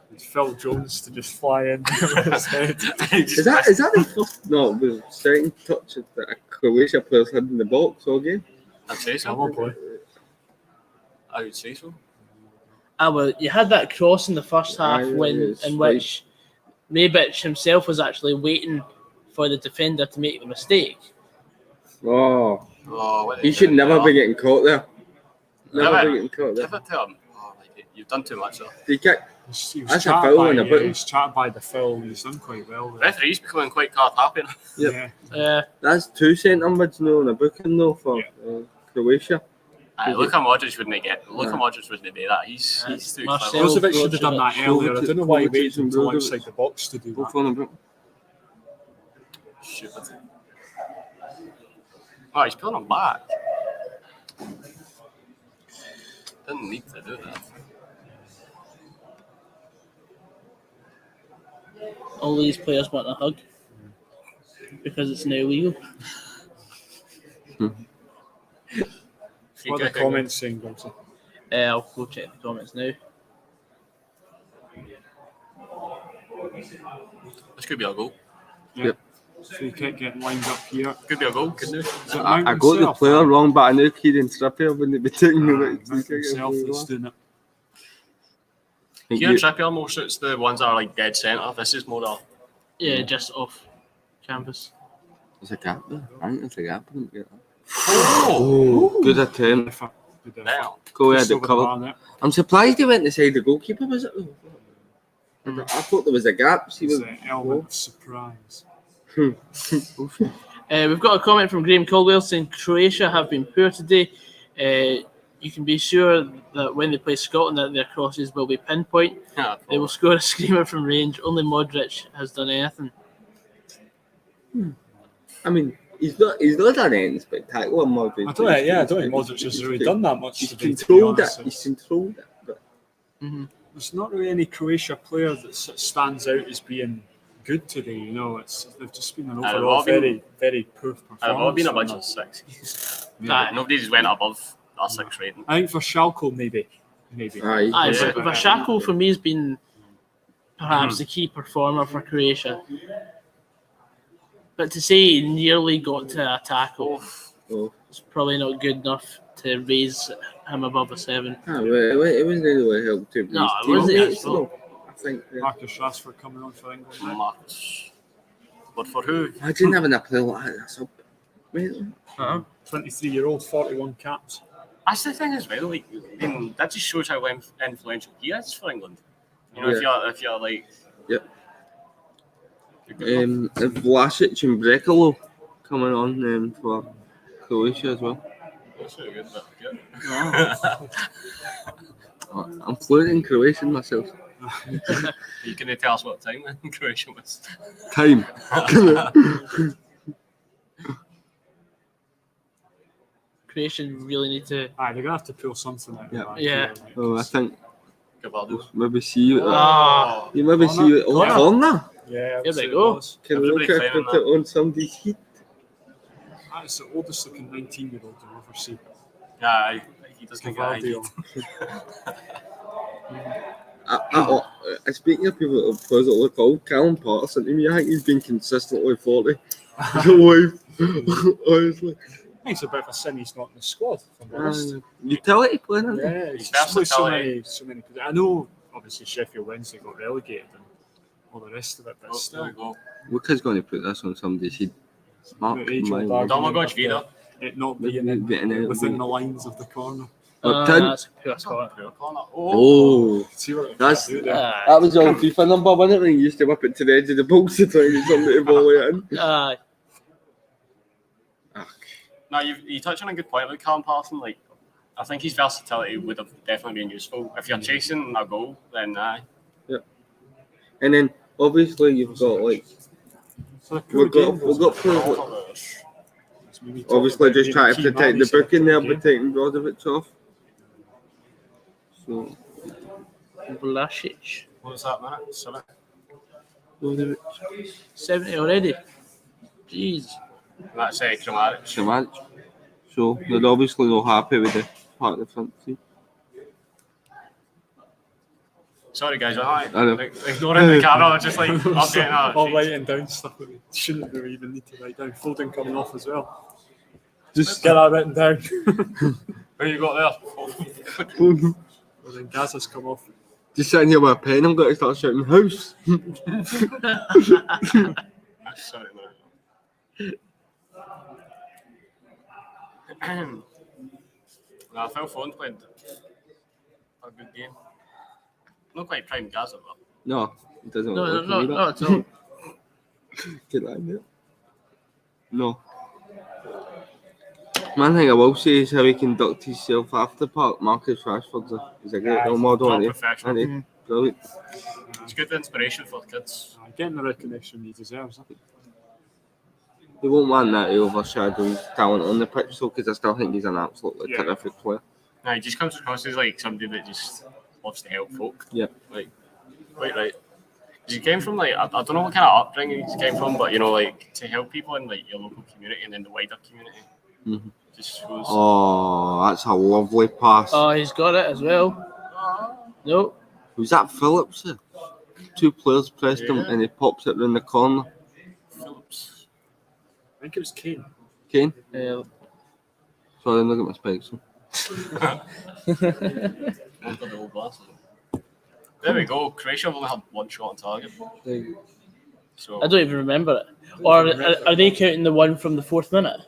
And Phil Jones to just fly in with his head. Is that the first? No, the second touch that a Croatia player's had in the box all game. I'd say so. Probably. I would say so. Well, you had that cross in the first half Aye, in right. which Rebic himself was actually waiting for the defender to make the mistake. Oh, Oh, what he should never be getting caught there. Never Never. be getting caught there. Give it to him. Oh, like, you've done too much there. He kicked. He was That's a chatted foul by- and a yeah, booking. he was chatted by the Phil, and he's done quite well there. Referee's becoming quite card happy. Yep. Yeah. Yeah. That's 2 centre mids now in a booking though for Croatia. Luka Modric wouldn't get. Luka Modric wouldn't do that. He's too Marcelo. clever. Brozovic should have done that earlier. I don't know why he waited until Brozovic. outside the box to do Go that. for him, bro. Stupid. Oh, he's pulling him back. Didn't need to do that. All these players want a hug because it's now legal. What are the comments saying, Brozo? I'll go check the comments now. This could be a goal. Yep. So you kept getting lined up here. Could be a goal, couldn't it? Is it I Mount got the himself? player wrong, but I knew Kieran Trippier wouldn't be taking the right Mount himself that's doing it. Kieran Trippier more suits the ones that are like dead centre. This is more Yeah, just off campus. There's a gap there. I think there's a gap. I didn't get that. Oh! Good attempt. Good effort. Now. Coby had Just it over the covered. bar there. I'm surprised he went inside the goalkeeper, was it? I thought there was a gap. See It's what? an element of surprise. We've got a comment from Graham Caldwell saying Croatia have been poor today. You can be sure that when they play Scotland that their crosses will be pinpoint. Yeah, They will score a screamer from range. Only Modric has done anything. I mean, he's not done anything spectacular. Modric. I don't think Modric has really done that much He's today, to be controlled it. honest. He's controlled it. But There's not really any Croatia player that stands out as being good today. You know, they've just been an they've overall all been- very, very poor performance. I've all been a from bunch them. of 6s. Aye. Nobody's went above a 6 rating. I think for Schalke, maybe. Aye. Aye, Yeah. but Vashako for me has been perhaps the key performer for Croatia. But to say he nearly got to a tackle Oh. is probably not good enough to raise him above a 7. It wasn't really helped to No, his it wasn't teammates, his fault. though. I think. Marcus Rashford coming on for England. now. Marcus. But for who? Imagine having a player like that. That's up. Mate, 23-year-old, 41 caps. That's the thing as well. Like, I mean, that just shows how influential he is for England. You know, Yeah. if you're like, Yep. you're good enough. Vlasic and Brekalo coming on for Croatia as well. That's really good. But, yeah. I'm fluent in Croatian myself. You can tell us what time in Croatia was. Time. Croatia really need to. Aye, they're going to have to pull something out. of Yeah. the bag Yeah. here, like. Oh, I think Gavaldo. maybe see you. Ah, You maybe see you. Oh, Corner. corner. Yeah, Here they so it go. was. Can Everybody look at claiming put it on somebody's heat. That's the oldest looking 19-year-old I've ever seen. Yeah, he doesn't get Gavaldio. Speaking of people that players that look old, Callum Patterson, to me, I think he's been consistently 40 his whole life. Honestly. I think it's a bit of a sin he's not in the squad, if I'm honest. Utility player, isn't he? Yeah, He's he's played so versatility. many. I know, obviously, Sheffield Wednesday got relegated and all the rest of it, but There still. we go. Luca's going to put this on somebody's head. Mark But age-old my argument Domagoj of Vida. It not Being being out. within the lines of the corner. that's a poor corner. Poor corner. Oh, See what That's- they do there. that was on FIFA number, wasn't it? When you used to whip it to the edge of the box to try and get somebody to volley it in. No, you touch on a good point with Callum Patterson. Like, I think his versatility would have definitely been useful. If you're chasing a goal, then aye. And then obviously you've got like So the poor we've got game we've got players like, It's maybe talking obviously about just being trying key to protect man the in book in there, the but game. taking Brozovic off. So Vlasic. What's that minute? 7. Brozovic, 70 already. Jeez. That's Kramaric. Kramaric. So they're obviously not happy with the part of the front team. Sorry, guys. I know. Ignoring the camera, just like updating our All sheets. writing down stuff that we shouldn't really even need to write down. Foden coming off as well. Just Get that written down. Who you got there? Well, then Gaza's come off. just sitting here with a pen, I'm going to start shouting house. Sorry, man. No, Phil Foden played a good game. Not quite prime Gaza, but No, it doesn't No, look no, like no, that. no, it's not. Get that in there. No. One thing I will say is how he conducts himself after the park. Marcus Rashford's a great role model, top isn't he? professional. Isn't he? Brilliant. It's good inspiration for kids. Getting the recognition he deserves. He won't want that to overshadow his talent on the pitch, though, because I still think he's an absolutely terrific player. Nah, he just comes across as like somebody that just loves to help folk. Yeah. Like, quite right. 'Cause he came from like I don't know what kind of upbringing he came from, but you know, like to help people in like your local community and then the wider community. Mm-hmm. Just shows. Oh, that's a lovely pass. Oh, he's got it as well. No. Was that Phillips? Two players pressed him and he pops it round the corner. Phillips. I think it was Kane. Kane? Yeah. Sorry, I'm looking at my spikes. I've got the old glasses. There we go. Croatia have only had one shot on target. So I don't even remember it. Or are they counting the one from the 4th minute?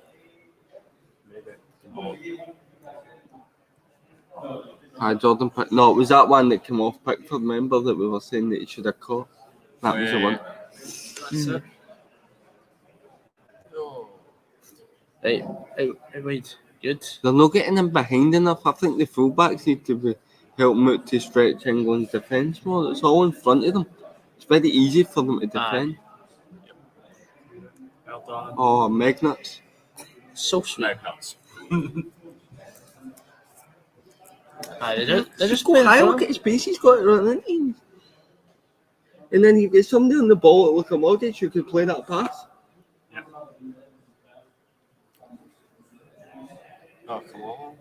Hi, Jordan. No, it was that one that came off Pickford. Remember that we were saying that he should have caught? That was the one. That's it. Right, out wide. Good. They're not getting him behind enough. I think the fullbacks need to be helping out to stretch England's defence more. It's all in front of them. It's very easy for them to defend. Well done. Oh, magnets. So sweet. nuts. They're just going high. for Look at his pace. He's got it running in. And then you get somebody on the ball at Lokomotiv who could play that pass. Oh, come on.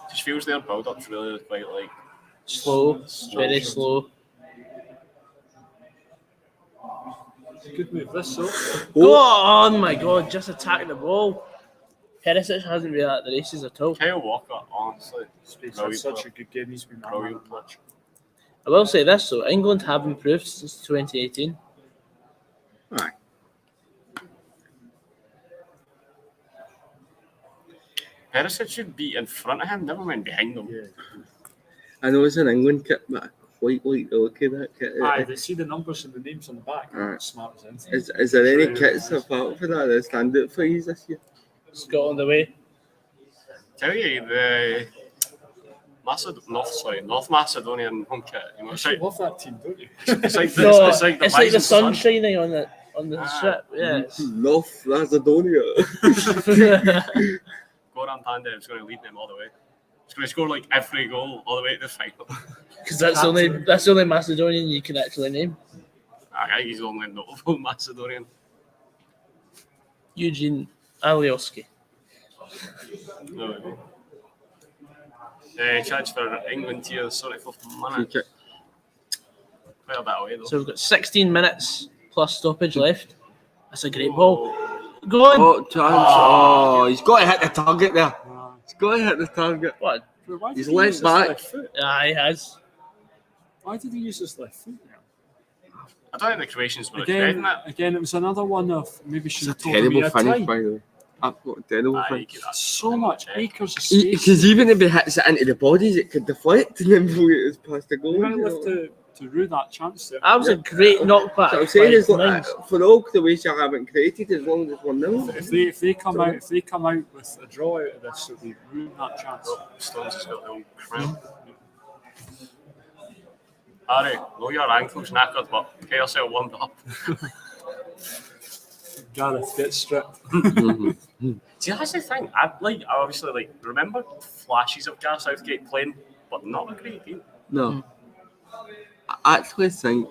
Just feels their build-up's really quite like slow, very slow. Good move, this so. Go on, my God, just attack the ball. Henderson hasn't been at the races at all. Kyle Walker, honestly. He's had such a good game. He's been Brilliant match. I will say this though, England have improved since 2018. Right. Henderson should be in front of him, never mind behind him. Yeah. I know it's an England kit, but I quite like the look of that kit. Aye, they see the numbers and the names on the back. Alright. Smart as anything. Is there any kits apart from that stand out for you this year? Scotland away. Tell you, the North Macedonian home kit. You know, You love that team, don't you? it's like the, No, it's like the, it's like the rising sun shining on the strip. Yeah. North Macedonia. Goran Pandev is going to lead them all the way. He's going to score like every goal all the way to the final. Because that's the only Macedonian you can actually name. I think he's the only notable Macedonian. Eugene Alioski. There we go. Charge for England here, 74th Free minute. kick. Quite a bit away though. So we've got 16 minutes plus stoppage left. That's a great ball. Go on. Oh, chance. Oh, he's got to hit the target there. He's got to hit the target. What? Why did He's he use leant his back. left foot? He has. Why did he use his left foot there? I don't think the Croatians were expecting Again, it. it was another one of maybe should have It's a told him he terrible had finish, time. by the way. Absolutely terrible Aye, you finish. could- that's So much acres of Because space. even if he hits it into the bodies, it could deflect and then before it was past the goal. He went you left know. to rue that chance there. That was a great knockback. So I'm saying is, by like, Mings. for all Croatia haven't created as long as it's 1-0. If they come out with a draw out of this, it'll be ruin that chance. Stones has got the old crown. Harry, know your ankle's knackered, but get yourself warmed up. Gareth gets stripped. See, that's the thing. I obviously remember flashes of Gareth Southgate playing, but not a great game. No. I actually think,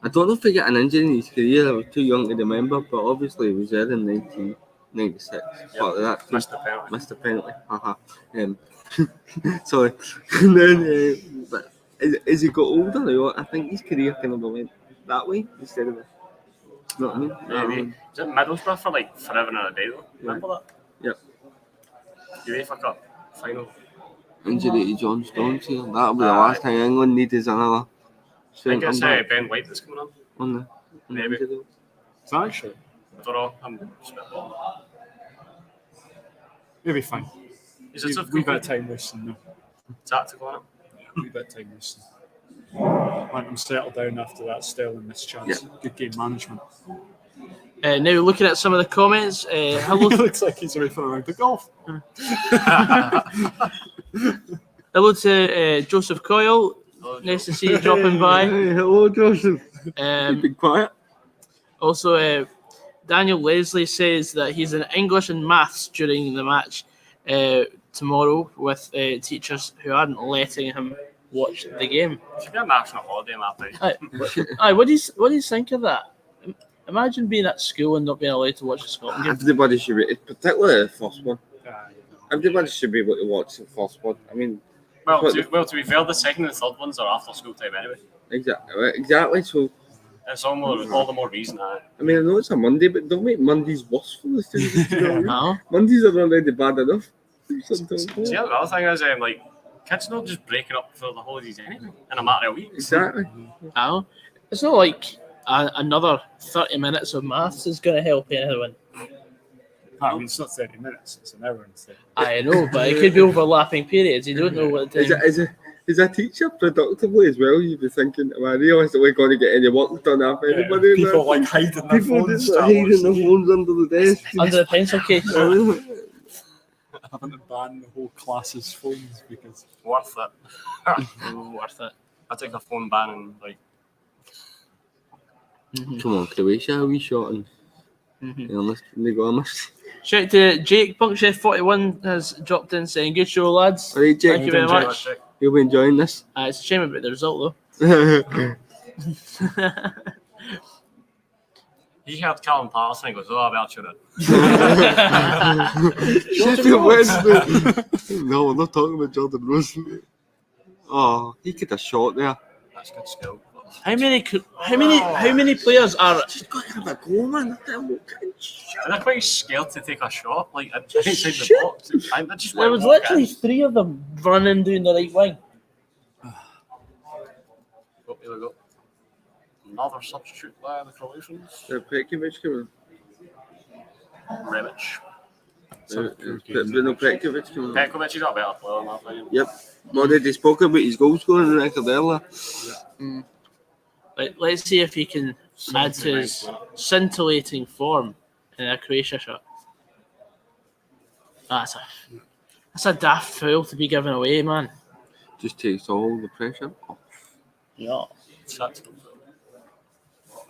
I don't know if he got an injury in his career, I was too young to remember, but obviously he was there in 1996. Part of that team. Missed the penalty. Missed the penalty. Haha. Sorry. And then, but as he got older, I think his career kind of went that way instead of, you know what I mean? Maybe. Is it Middlesbrough for like forever and a day though? Remember that? Yep. UEFA Cup final. Injury to John Stones here. That'll be the last thing England need is another. I think it's Ben White that's coming on. On the Maybe. injury. Is that actually? I don't know. I'm spitballing. Maybe fine. Is it a We bit of time wasting though. tactical on it? We bit of time wasting. Want them settled down after that Sterling mischance. Yeah. Good game management. Now looking at some of the comments. Hello, He looks like he's ready for a round of golf. hello to Joseph Coyle. Nice to see you dropping by. Hey, hello, Joseph. Um, Keep quiet. Also, Daniel Leslie says that he's in English and maths during the match tomorrow with teachers who aren't letting him watch the game. Should be a national holiday, Matthew. Aye, what do you think of that? Imagine being at school and not being allowed to watch the Scotland game. Everybody should be, particularly the first one. Aye. Everybody should be able to watch the first one. I mean, Well, to be fair, the second and third ones are after school time anyway. exactly. So, It's all the more reason. I mean, I know it's a Monday, but don't make Mondays worse for the students. You know what I mean? No. Mondays are already bad enough. Sometimes. See, the other thing is, like, kids are not just breaking up for the holidays anyway in a matter of weeks. Exactly. No. It's not like another 30 minutes of maths is going to help anyone. I mean, it's not 30 minutes, it's an hour and 30. I know, but it could be overlapping periods. You don't know what the time. Is a teacher productively as well? You'd be thinking, am I realistically going to get any work done off anybody? People like hiding their People phones. just like hiding their phones under the desk. Under the pencil case. Having to ban the whole class's phones because Worth it. Worth it. I take a phone ban and like. Come on, Croatia, a wee shot and honest, they got a miss. Shout out to Jake. Punkchef41 has dropped in saying, good show, lads. All right, Jake, Thank you very much. you'll be enjoying this. It's a shame about the result, though. He heard Callum Parsons and goes, oh, I'll tune in. Sheffield Wednesday. No, we're not talking about Jordan Rose. Oh, he could have shot there. That's good skill. How many players are? Just got to have a go, man. And they're quite scared to take a shot, like Just inside shoot. the box. They just There let was it walk literally in. 3 of them running down the right wing. Oh, here we go. Another substitute by the Croatians. Prekovic coming. Rebic. Bruno Prekovic coming. Pekovic is a better player in my opinion. Yep. Already spoke about his goal scoring in the record earlier. Let's see if he can add to his scintillating form in a Croatia shirt. That's a daft foul to be given away, man. Just takes all the pressure off. Yeah. That's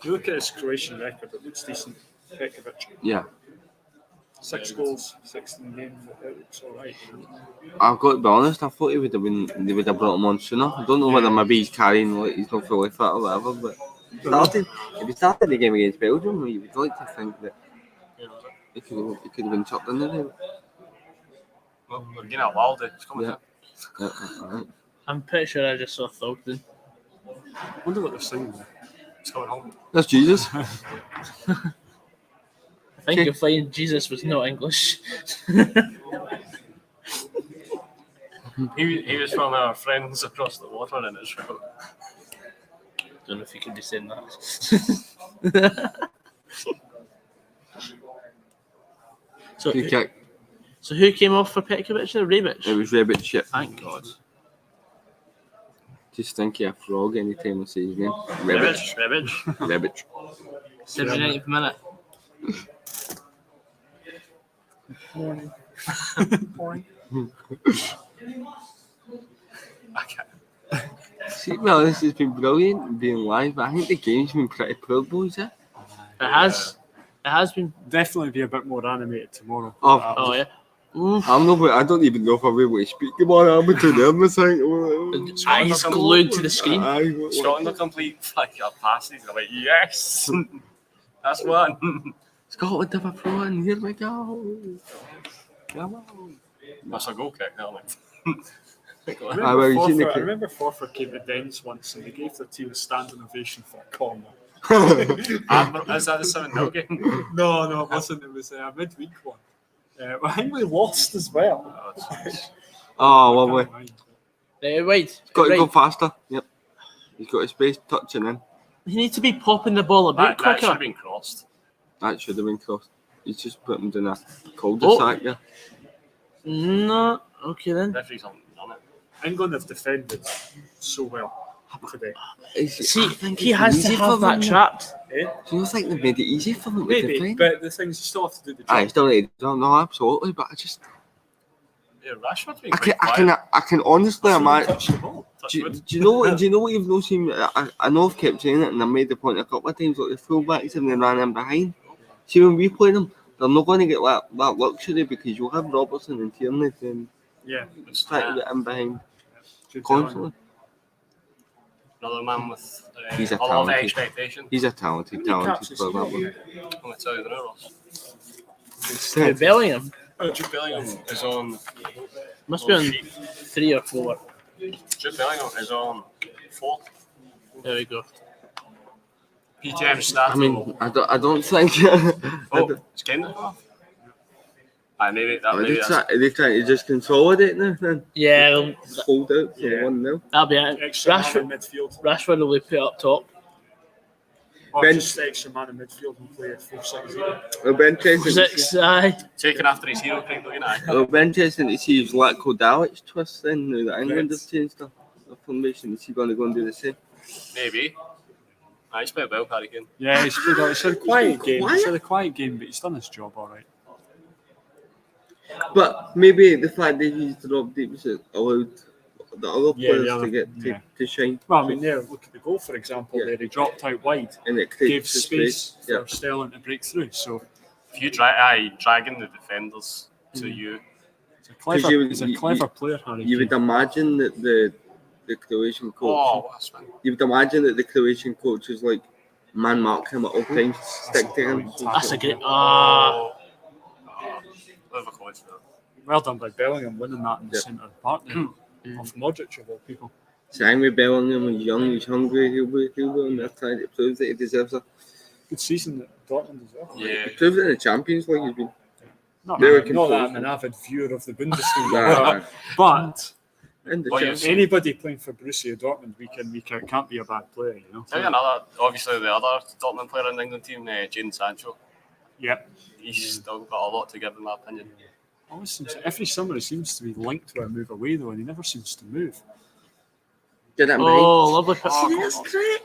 you look at his Croatian record, it looks decent. Pekovic, Yeah. 6 goals, 16 games, it looks alright. I've got to be honest, I thought they would have brought him on sooner. I don't know whether maybe he's carrying, like, he's not fully fit or whatever, but if he started the game against Belgium, you would like to think that he could have been chucked in there. well, we're getting a wild. It's coming. Yeah. Right. I'm pretty sure I just saw Thogden. I wonder what they're saying there. It's coming home. That's Jesus. I think you'll find Jesus was not English. He was from our friends across the water in Israel. Don't know if you could be saying that. Free kick. So who came off for Petkovic or Rebic? It was Rebic, yeah. Thank God. Just think of a frog anytime I say his name. Rebic. Rebic. 79th minute. Okay. See, well, this has been brilliant being live, but I think the game's been pretty poor, boys. It has been. Definitely be a bit more animated tomorrow. Oh yeah. Oof. I don't even know if I'll be able to speak about it. I'm too nervous. Eyes glued to the screen. Scotland are complete like your passes. They're like, yes, that's one. Scotland have a pro in. Here we go. Come on. That's a goal kick, isn't it? I remember Forfar came to Dens once and they gave their team a standing ovation for a corner. Is that the 7-0 game? No, it wasn't. It was a midweek one. I think we lost as well. Oh, lovely. Wait. Got to go faster. Yep. He's got his space touching in. You need to be popping the ball about That should quicker. have been crossed. That should have been crossed. He's just put him down a cul-de-sac there. No. Okay then. Referee's on it. England have defended so well today. See, he has to have that trapped. Eh? Do you think they made it easy for them to Maybe, defend? but the things you still have to do the job. I still need to no, absolutely, but Yeah, Rashford's been I quite can quiet. honestly imagine. Touch the ball. Touch wood. Do you know what? Do you know what you've not seen? I know I've kept saying it, and I made the point a couple of times. Like the fullbacks and they ran in behind. See when we play them, they're not going to get that luxury because you'll have Robertson and Tierney and Yeah. try to get in behind Jude constantly. Another man with He's a a lot of talented- expectation. He's a talented Bellingham. Caps player. That one. I'm going to tell you the rules. Jude Bellingham Jude Bellingham is on. must be on 3 or 4. Jude Bellingham is on 4. There we go. PTM starting. I mean, I don't think. Oh, it's Kendall off. Maybe that. Are Maybe they trying to just consolidate now? Then Yeah, hold out for Yeah. 1-0. that'll be it. Extra man in Rashford, midfield. Rashford will be put up top. Or Ben- just extra man in midfield and play at 4-6-0. It'll be interesting. 6, aye. taken after his hero creep looking at. It'll be interesting to see if Zlatko Dalic's twist then now that England Yes. have changed the formation. Is he going to go and do the same? Maybe. He's played well, Harry Kane. Yeah, he's played out. It's had a quiet game. quiet? It's had a quiet game, but he's done his job all right. But maybe the fact that he's dropped deep has allowed the other Yeah, players the other- to get yeah. to shine. Well, I mean, there, look at the goal, for example, Yeah. there. He dropped out wide, And it gave creates the space Yeah. for Sterling to break through. So If you dragging the defenders to you, he's a clever, you would- he's a you- clever player, Harry. You would Kane. imagine that the Croatian coach. oh, what a spin. You would imagine that the Croatian coach is like man mark him at all times, stick to him. That's a great. Liverpool is there. Well done by Bellingham winning that in the Yeah. centre of the park there, off Modric of all people. Sang with Bellingham, he's young, he's hungry, he'll be on their side. It proves that he deserves it. Good season at Dortmund as well. Yeah. It proves that in the Champions League he's been. Not, Very not that I'm composed. an avid viewer of the Bundesliga, Nah, but in the Well, Champions anybody playing for Borussia Dortmund week in, week out can't be a bad player, you know. Tell you another, obviously the other Dortmund player in the England team, Jadon Sancho. Yep. He's still got a lot to give, in my opinion. Always seems, every summer he seems to be linked to a move away though, and he never seems to move. Get that Oh, lovely.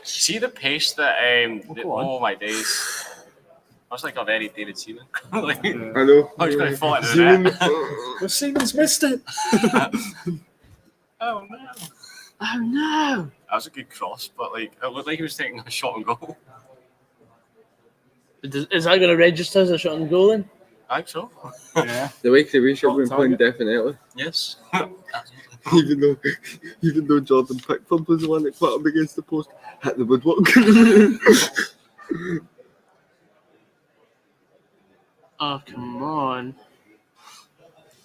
See the pace that, go on. oh my days. That's like a very David Seaman. Like, I know. I was going to fall into the Zoom. net. Well, Siemens missed it. Oh no. Oh no! That was a good cross, but like it looked like he was taking a shot and goal. Is that going to register as a shot on goal then? I think so. Yeah. The way Croatia have been Top playing, target. definitely. Yes. even though Jordan Pickford was the one that put him against the post, hit the woodwork. Oh, come on.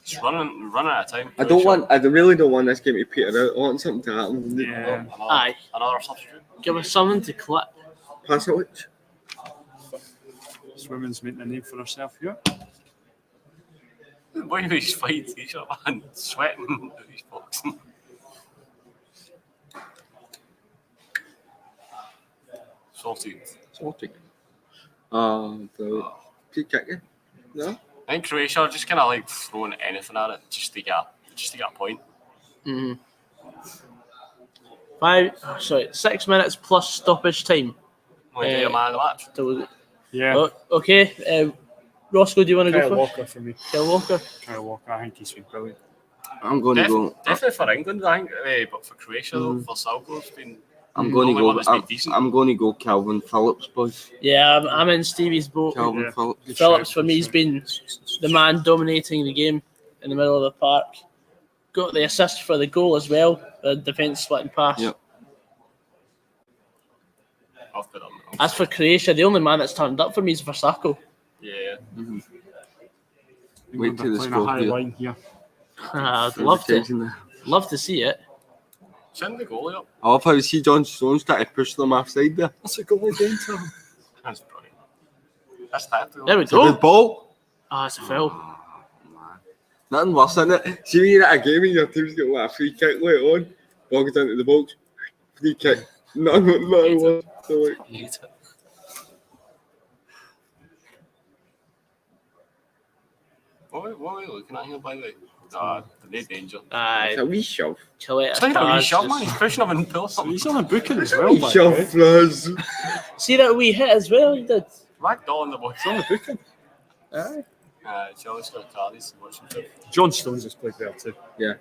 It's running out of time. I really don't want this game to peter out. I want something to happen. Yeah. Aye. Another substitute. Give us something to clip. Pasalic. This woman's making a name for herself here. Why are his fight t-shirt, man? Sweating out his box. Salty. Celtic. The peak kicker. No? I think Croatia are just kind of like throwing anything at it just to get a point. Mm. 6 minutes plus stoppage time. Only get a man of the match. So, Yeah. okay. Roscoe, do you want to go Kyle first? Walker for me. Kyle Walker. Kyle Walker, I think he's been brilliant. I'm going to go. Definitely for England, I think. But for Croatia, though, for Salgo's been. I'm going to only one go. that's been decent. I'm going to go Calvin Phillips, boys. Yeah, I'm in Stevie's boat. Calvin Yeah. Phillips. Good Phillips shout, for good me has shout. been the man dominating the game in the middle of the park. Got the assist for the goal as well. The defence splitting pass. Yep. I've put him. As for Croatia, the only man that's turned up for me is Versako. Yeah. Wait till the Playing a score high here. line here. I'd love to see it. Send the goalie up. I love how you see John Stones try to push them offside there. That's a goal again, Tom. That's brilliant. That's tactical. There we It's a good go. ball. It's a foul. Nothing worse than it. See when you're at a game and your team's got like a free kick later on, ball goes into the box, free kick. Nothing worse. So like, Hate it. What are we looking at here, by the way? No danger. It's a wee shove. Coletta It's not a wee Stars shot, man. just- He's pushing him and pull something. He's on a booking as A well, wee by the shove, way. Flaz. See that wee hit as well, he did. Ragdoll on the boy. He's on a booking. Aye. Charlie's got a card. He's watching too. John Stones has played there too. Yeah.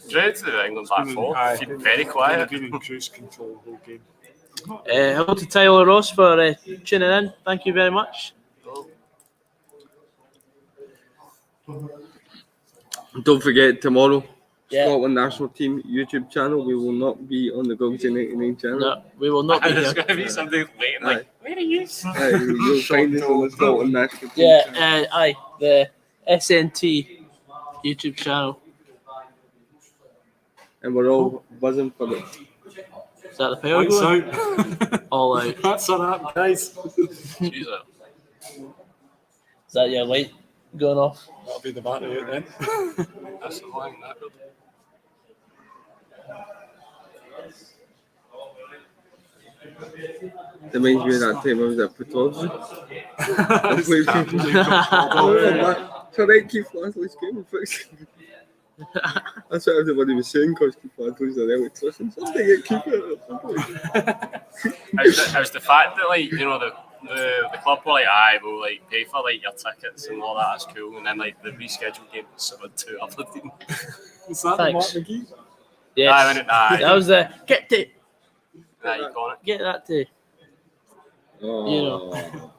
Dread to the England back four. Aye. Keep very quiet. Been in cruise control the whole game. Hello to Tyler Ross for tuning in. Thank you very much. Don't forget, tomorrow, Yeah. Scotland national team YouTube channel. We will not be on the Gogsy 99 channel. No, we will not be There's here. going to be somebody waiting like, where are you? You'll find us on the Scotland national team Yeah, channel. aye, the SNT YouTube channel. And we're all buzzing for it. Is that the power Lights going? out. All out. That's on that, guys. Jesus. Is that your light going off? That'll be the battery out then. That's the line, that good. Reminds me of that time I was at Pataudry. It's alright, Keith Lasley's game of fix. That's what everybody was saying because Keith Lasley's an electrician. Something get Keith It was the fact that, like, you know, the club were like, aye, we'll like pay for like your tickets and all that. That's cool. And then like the rescheduled game was summoned to other team. Is that the Mark Thanks. McGee? Yes. Aye, when aye. That was the get to Aye, you got it. get that to. Oh, You know.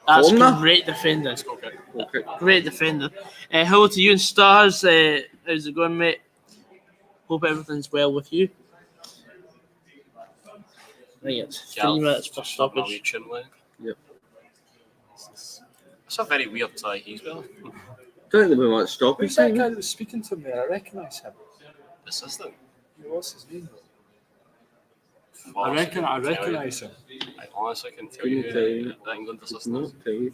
That's Corner? great defending. Okay. okay. Great defending. Hello to you and Stars. How's it going, mate? Hope everything's well with you. I think it's 3 minutes per stoppage. Yep. It's a very weird tie he's well. Don't think we might stop Who's it. that guy that was speaking to me? I recognise him. Assistant. What's his name? I Honestly, couldn't tell you. recognise him. I honestly can tell you Couldn't tell you. who the England It's assistant not is. tell you.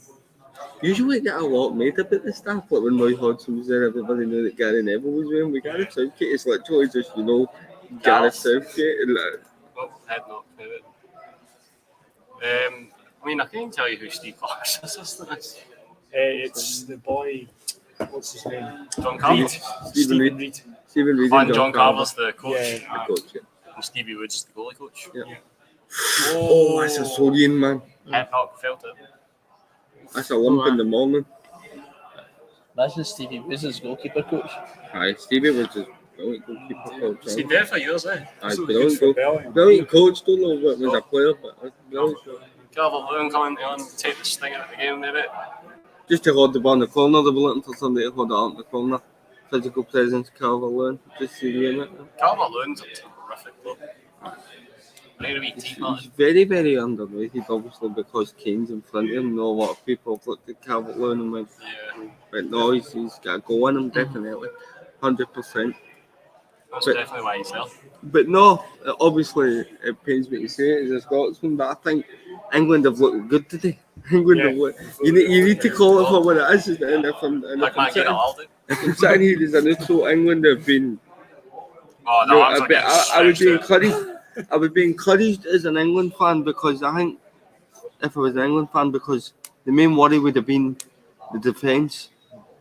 Usually get a lot made about the staff. Like when Roy Hodgson was there, everybody knew that Gary Neville was there. With Gareth Southgate, it's literally just, you know, Gareth Southgate. And, Oh, head knock. Maybe. I mean, I can't tell you who Steve Clark's assistant is. It's the boy. What's his name? John Carver. Stephen Reid. Reid. Stephen Reid And John Carver's the coach. Yeah. the coach. Yeah. And Stevie Woods is the goalie coach. Yeah. Oh, that's a Sorian, man. Head knock, felt it. That's a lump in the morning. Imagine Stevie Woods as goalkeeper coach. Aye, Stevie was just brilliant goalkeeper coach. He's been there for years, eh? Aye, So brilliant, good for Bellingham. brilliant coach. Don't know what was a player, but brilliant. Calvert-Lewin coming on, take the sting out of the game, maybe. Just to hold the ball in the corner, they were looking for somebody to hold it up in the corner. Physical presence, Calvert-Lewin. Just see it. Calvert-Lewin's a terrific player. Very wee team, He's very, very underrated, obviously, because Kane's in front of him. Not a lot of people have looked at Calvert-Lewin and went, Yeah, but no, he's got a go in him, definitely. 100%. that's But- definitely why he's there. But no, obviously, it pains me to say it as a Scotsman, but I think England have looked good today. England have looked. You need to call it for what it is. And if Like Matt Aldi. I'm sitting here as a neutral, England have been. Oh, You the know, arms are getting I would be stretched out. encouraged. I would be encouraged as an England fan because I think if I was an England fan, because the main worry would have been the defence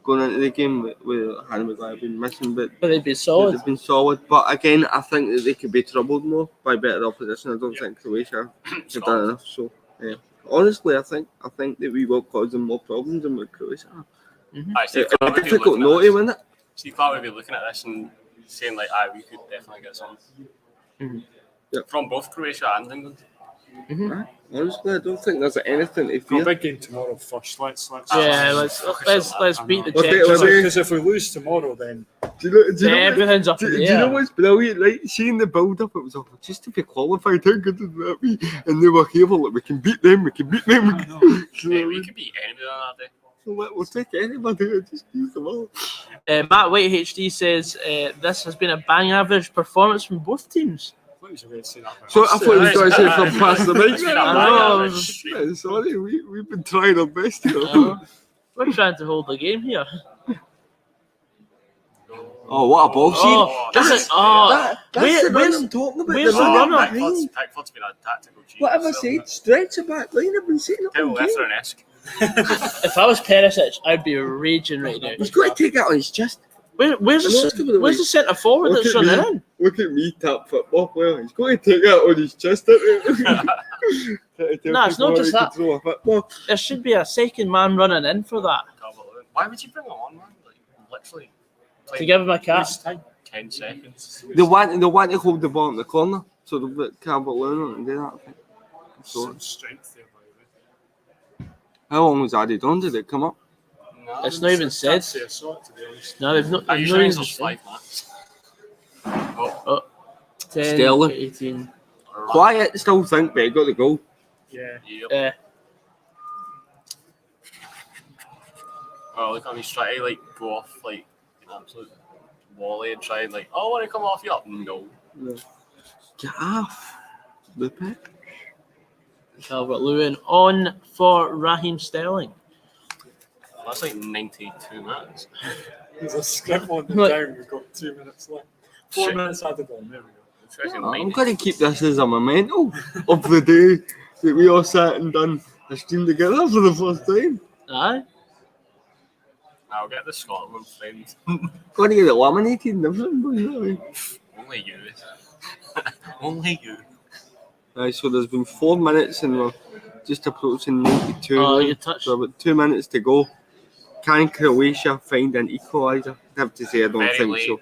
going into the game with Harry Maguire being missing, but But they'd be solid. they've been solid. But again, I think that they could be troubled more by better opposition. I don't think Croatia have done enough. So yeah, honestly, I think that we will cause them more problems than with Croatia. Aye, Steve It's a Clark would be difficult looking note at to this. win it. Steve Clark would be looking at this and saying like, aye, we could definitely get something. Yeah. From both Croatia and England. Right? Honestly, I don't think there's anything to Got a fear. big game tomorrow first. Let's Yeah, let's beat the Well, Czechs. they- because if we lose tomorrow, then Do you know Everything's up Do, in do the you know air. what's brilliant, right? Seeing the build-up, it was all just to be qualified. How good would that be? And they were here, like, we can beat them, we can beat them. So, Hey, we could beat anybody on that day. we'll take anybody, just use them all. Matt White HD says this has been a bang average performance from both teams. what was I going to say that? So I thought you were going to say from past the It's been a mic. bang know. average. Yeah, sorry, we've been trying our best here. We're trying to hold the game here. Oh, what a ball sheet. Oh, This is, That's the run where's I'm talking about. where's The the run runner? behind. Pickford's been a tactical cheat. What have I said? Stretch the back line. I've been saying it Tell all game. Leffler-esque. If I was Perisic, I'd be raging right now. He's got to take it on his chest. Where's the centre forward that's running in? Look at me, tap football player. He's got to take it on his chest. No, it's not just that. There should be a second man running in for that. Why would you bring him on, man? Like, literally. To give him a cap. 10 seconds. They want to hold the ball in the corner, so they've got Calvert-Lewin and do that. I think. Some strength there, by the way. How long was added on? Did it come up? No, It's not even said. I saw it, to be honest. No, they've not. I They've usually not use even those said. 5 minutes. 10, Sterling. 18. Quiet, still think, but he got the goal. Yeah. Yep. Oh, look at me, he's trying to like go off like an absolute volley and try and like, oh, want to come off you up? No. Get off the pitch. Calvert-Lewin on for Raheem Sterling. That's like 92 minutes. There's a scribble on the Look. down. We've got 2 minutes left. 4 minutes added on. There we go. It's actually I'm 90. going to keep this as a memento of the day that we all sat and done a stream together for the first time. Aye. I'll get the Scotland friend. Going to get it laminated and everything. Only you. Only you. Right, so there's been 4 minutes and we're just approaching 92. Oh, now. you touched. So about 2 minutes to go. Can Croatia find an equaliser? I have to say I don't Very think late. so.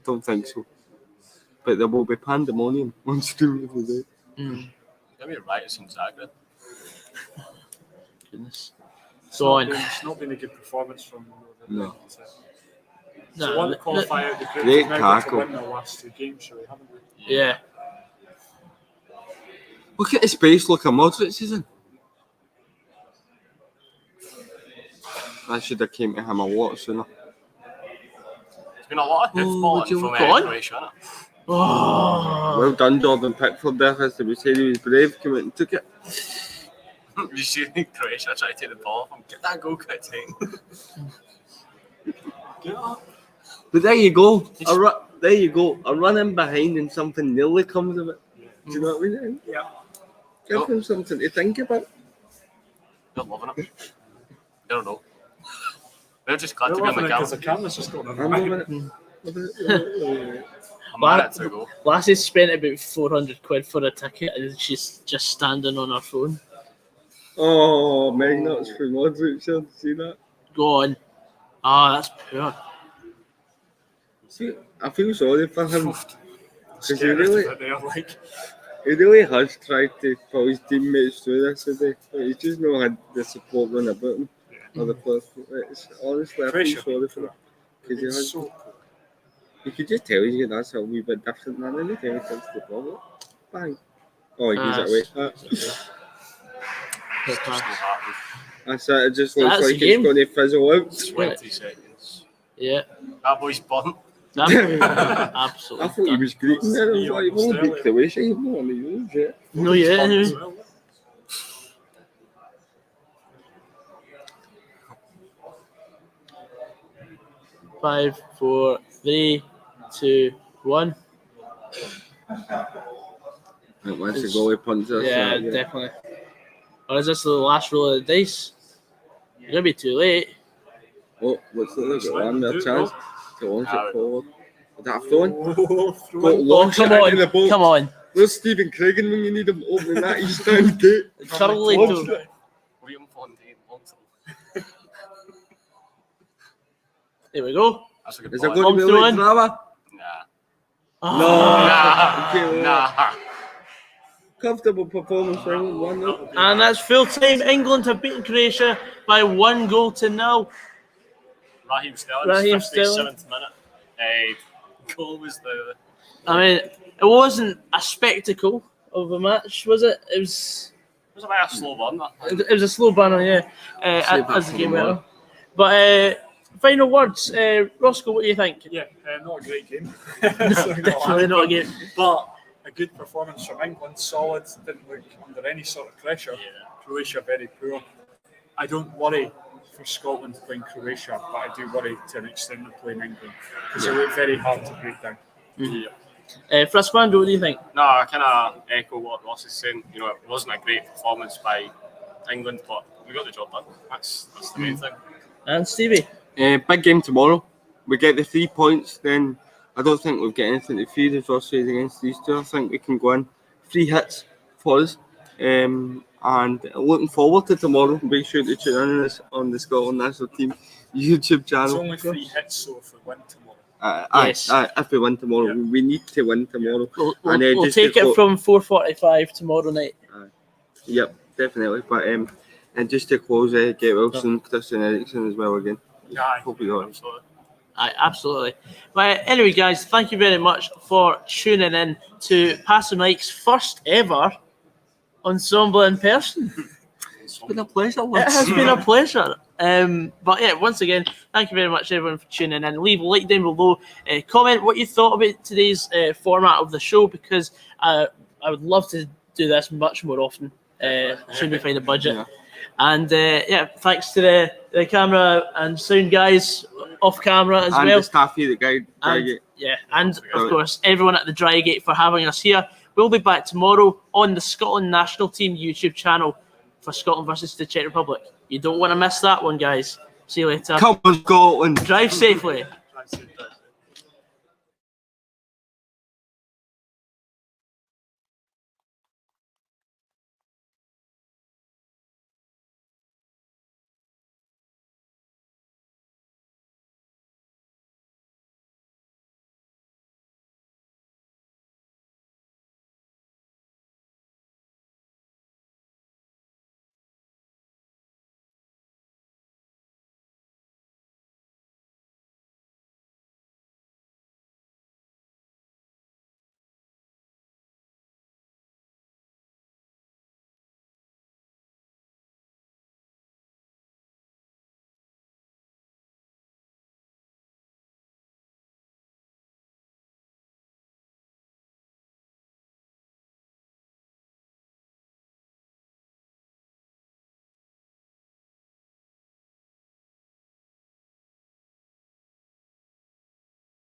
Don't think so. But there will be pandemonium on stream of the day. Give me riots in Zagreb. Goodness. It's Go not on. been- It's not been a good performance from them. No. So they won the qualifier. The Great Great now got to tackle. win their last 2 games, really, haven't they? Yeah. Look at the space, look at Modric is in. I should have came to him a lot sooner. There's been a lot of Oh, hoofballing would you from go on? Croatia, hasn't it? Oh. Well done, Jordan Pickford there, as we said he was brave, came out and took it. You see Croatia try to take the ball from get that goal kick thing. Get up. But there you go, there you go, a run in behind and something nearly comes of it. Do you know what I mean? Yeah. Give them something to think about. They're loving it. I don't know. They're just glad They're to be on loving the it because camera. the camera's just got them I'm right. loving it. A minute to go. Lassie spent about 400 quid for a ticket and she's just standing on her phone. Oh, Magnets for Modric, see that? Go on. Ah, that's poor. See, I feel sorry for him. Because he Scared really, of it there, like. he really has tried to pull his teammates through this today. But he's just not had the support run about him. Or the players. It's, honestly, I feel Pressure. sorry for him. Because he It's has. so poor. You could just tell he's that's a wee bit different than any time he touches the ball. Bang. Oh, he gives it away. Poor pass. That's it. It just looks That's like the game. it's going to fizzle out. 20 seconds. Yeah. That boy's burnt. Absolutely. I thought he was greeting there. I was like, you've only beat Croatia, you've not on the Euros yet. No, yeah. As well. 5, 4, 3, 2, 1. And once the goalie punches, Yeah, definitely. Or is this the last roll of the dice? You're going to be too late. Oh, looks like they've got one more Do it, chance to launch it forward. Is that a throw in? Oh, Got throw in. launched Come it into the on. boat. Come on. Where's Stephen Craigan when you need him opening that East Stand gate? Thoroughly Launched do. it. William Fontaine, Lonzo. There we go. That's a good Is there ball. going to be Throw like in. drama? Nah. Ah. Okay, Nah. comfortable performance for England, 1-0. And that's full time. England have beaten Croatia by 1-0. Raheem Sterling, Raheem 57th minute. Goal was the. I mean, it wasn't a spectacle of a match, was it? It was. It was a bit of a slow burn. It was a slow burner, yeah, Save that as the for game tomorrow. went on. But final words, Roscoe, what do you think? Yeah, not a great game. Definitely not a game. But a good performance from England, solid, didn't look under any sort of pressure. Croatia very poor. I don't worry for Scotland playing Croatia, but I do worry to an extent of playing England because they look very hard to break down. Yeah. Frasquando, what do you think? No, I kind of echo what Ross is saying. You know, it wasn't a great performance by England, but we got the job done. That's the main thing. And Stevie? Big game tomorrow. We get the 3 points, then I don't think we've got anything to fear, as Ross said, against these two. I think we can go in 3 hits for us. And looking forward to tomorrow. Make sure to tune in on the Scotland National Team YouTube channel. It's only 3 hits, so if we win tomorrow. Yes. If we win tomorrow, we need to win tomorrow. We'll take it from 4:45 tomorrow night. Yep, definitely. But and just to close, get Wilson, Christian Eriksen as well again. Yeah, Hope we got it. Absolutely. But anyway, guys, thank you very much for tuning in to Pass the Mike's first ever ensemble in person. It's been a pleasure. It has been a pleasure. But yeah, once again, thank you very much, everyone, for tuning in. Leave a like down below. Comment what you thought about today's format of the show, because I would love to do this much more often. Should we find a budget? Yeah. And thanks to the camera and sound guys off camera as and well. the staff here, the guide. And of course, everyone at the DRYGATE for having us here. We'll be back tomorrow on the Scotland National Team YouTube channel for Scotland versus the Czech Republic. You don't want to miss that one, guys. See you later. Come on, Scotland. Drive safely.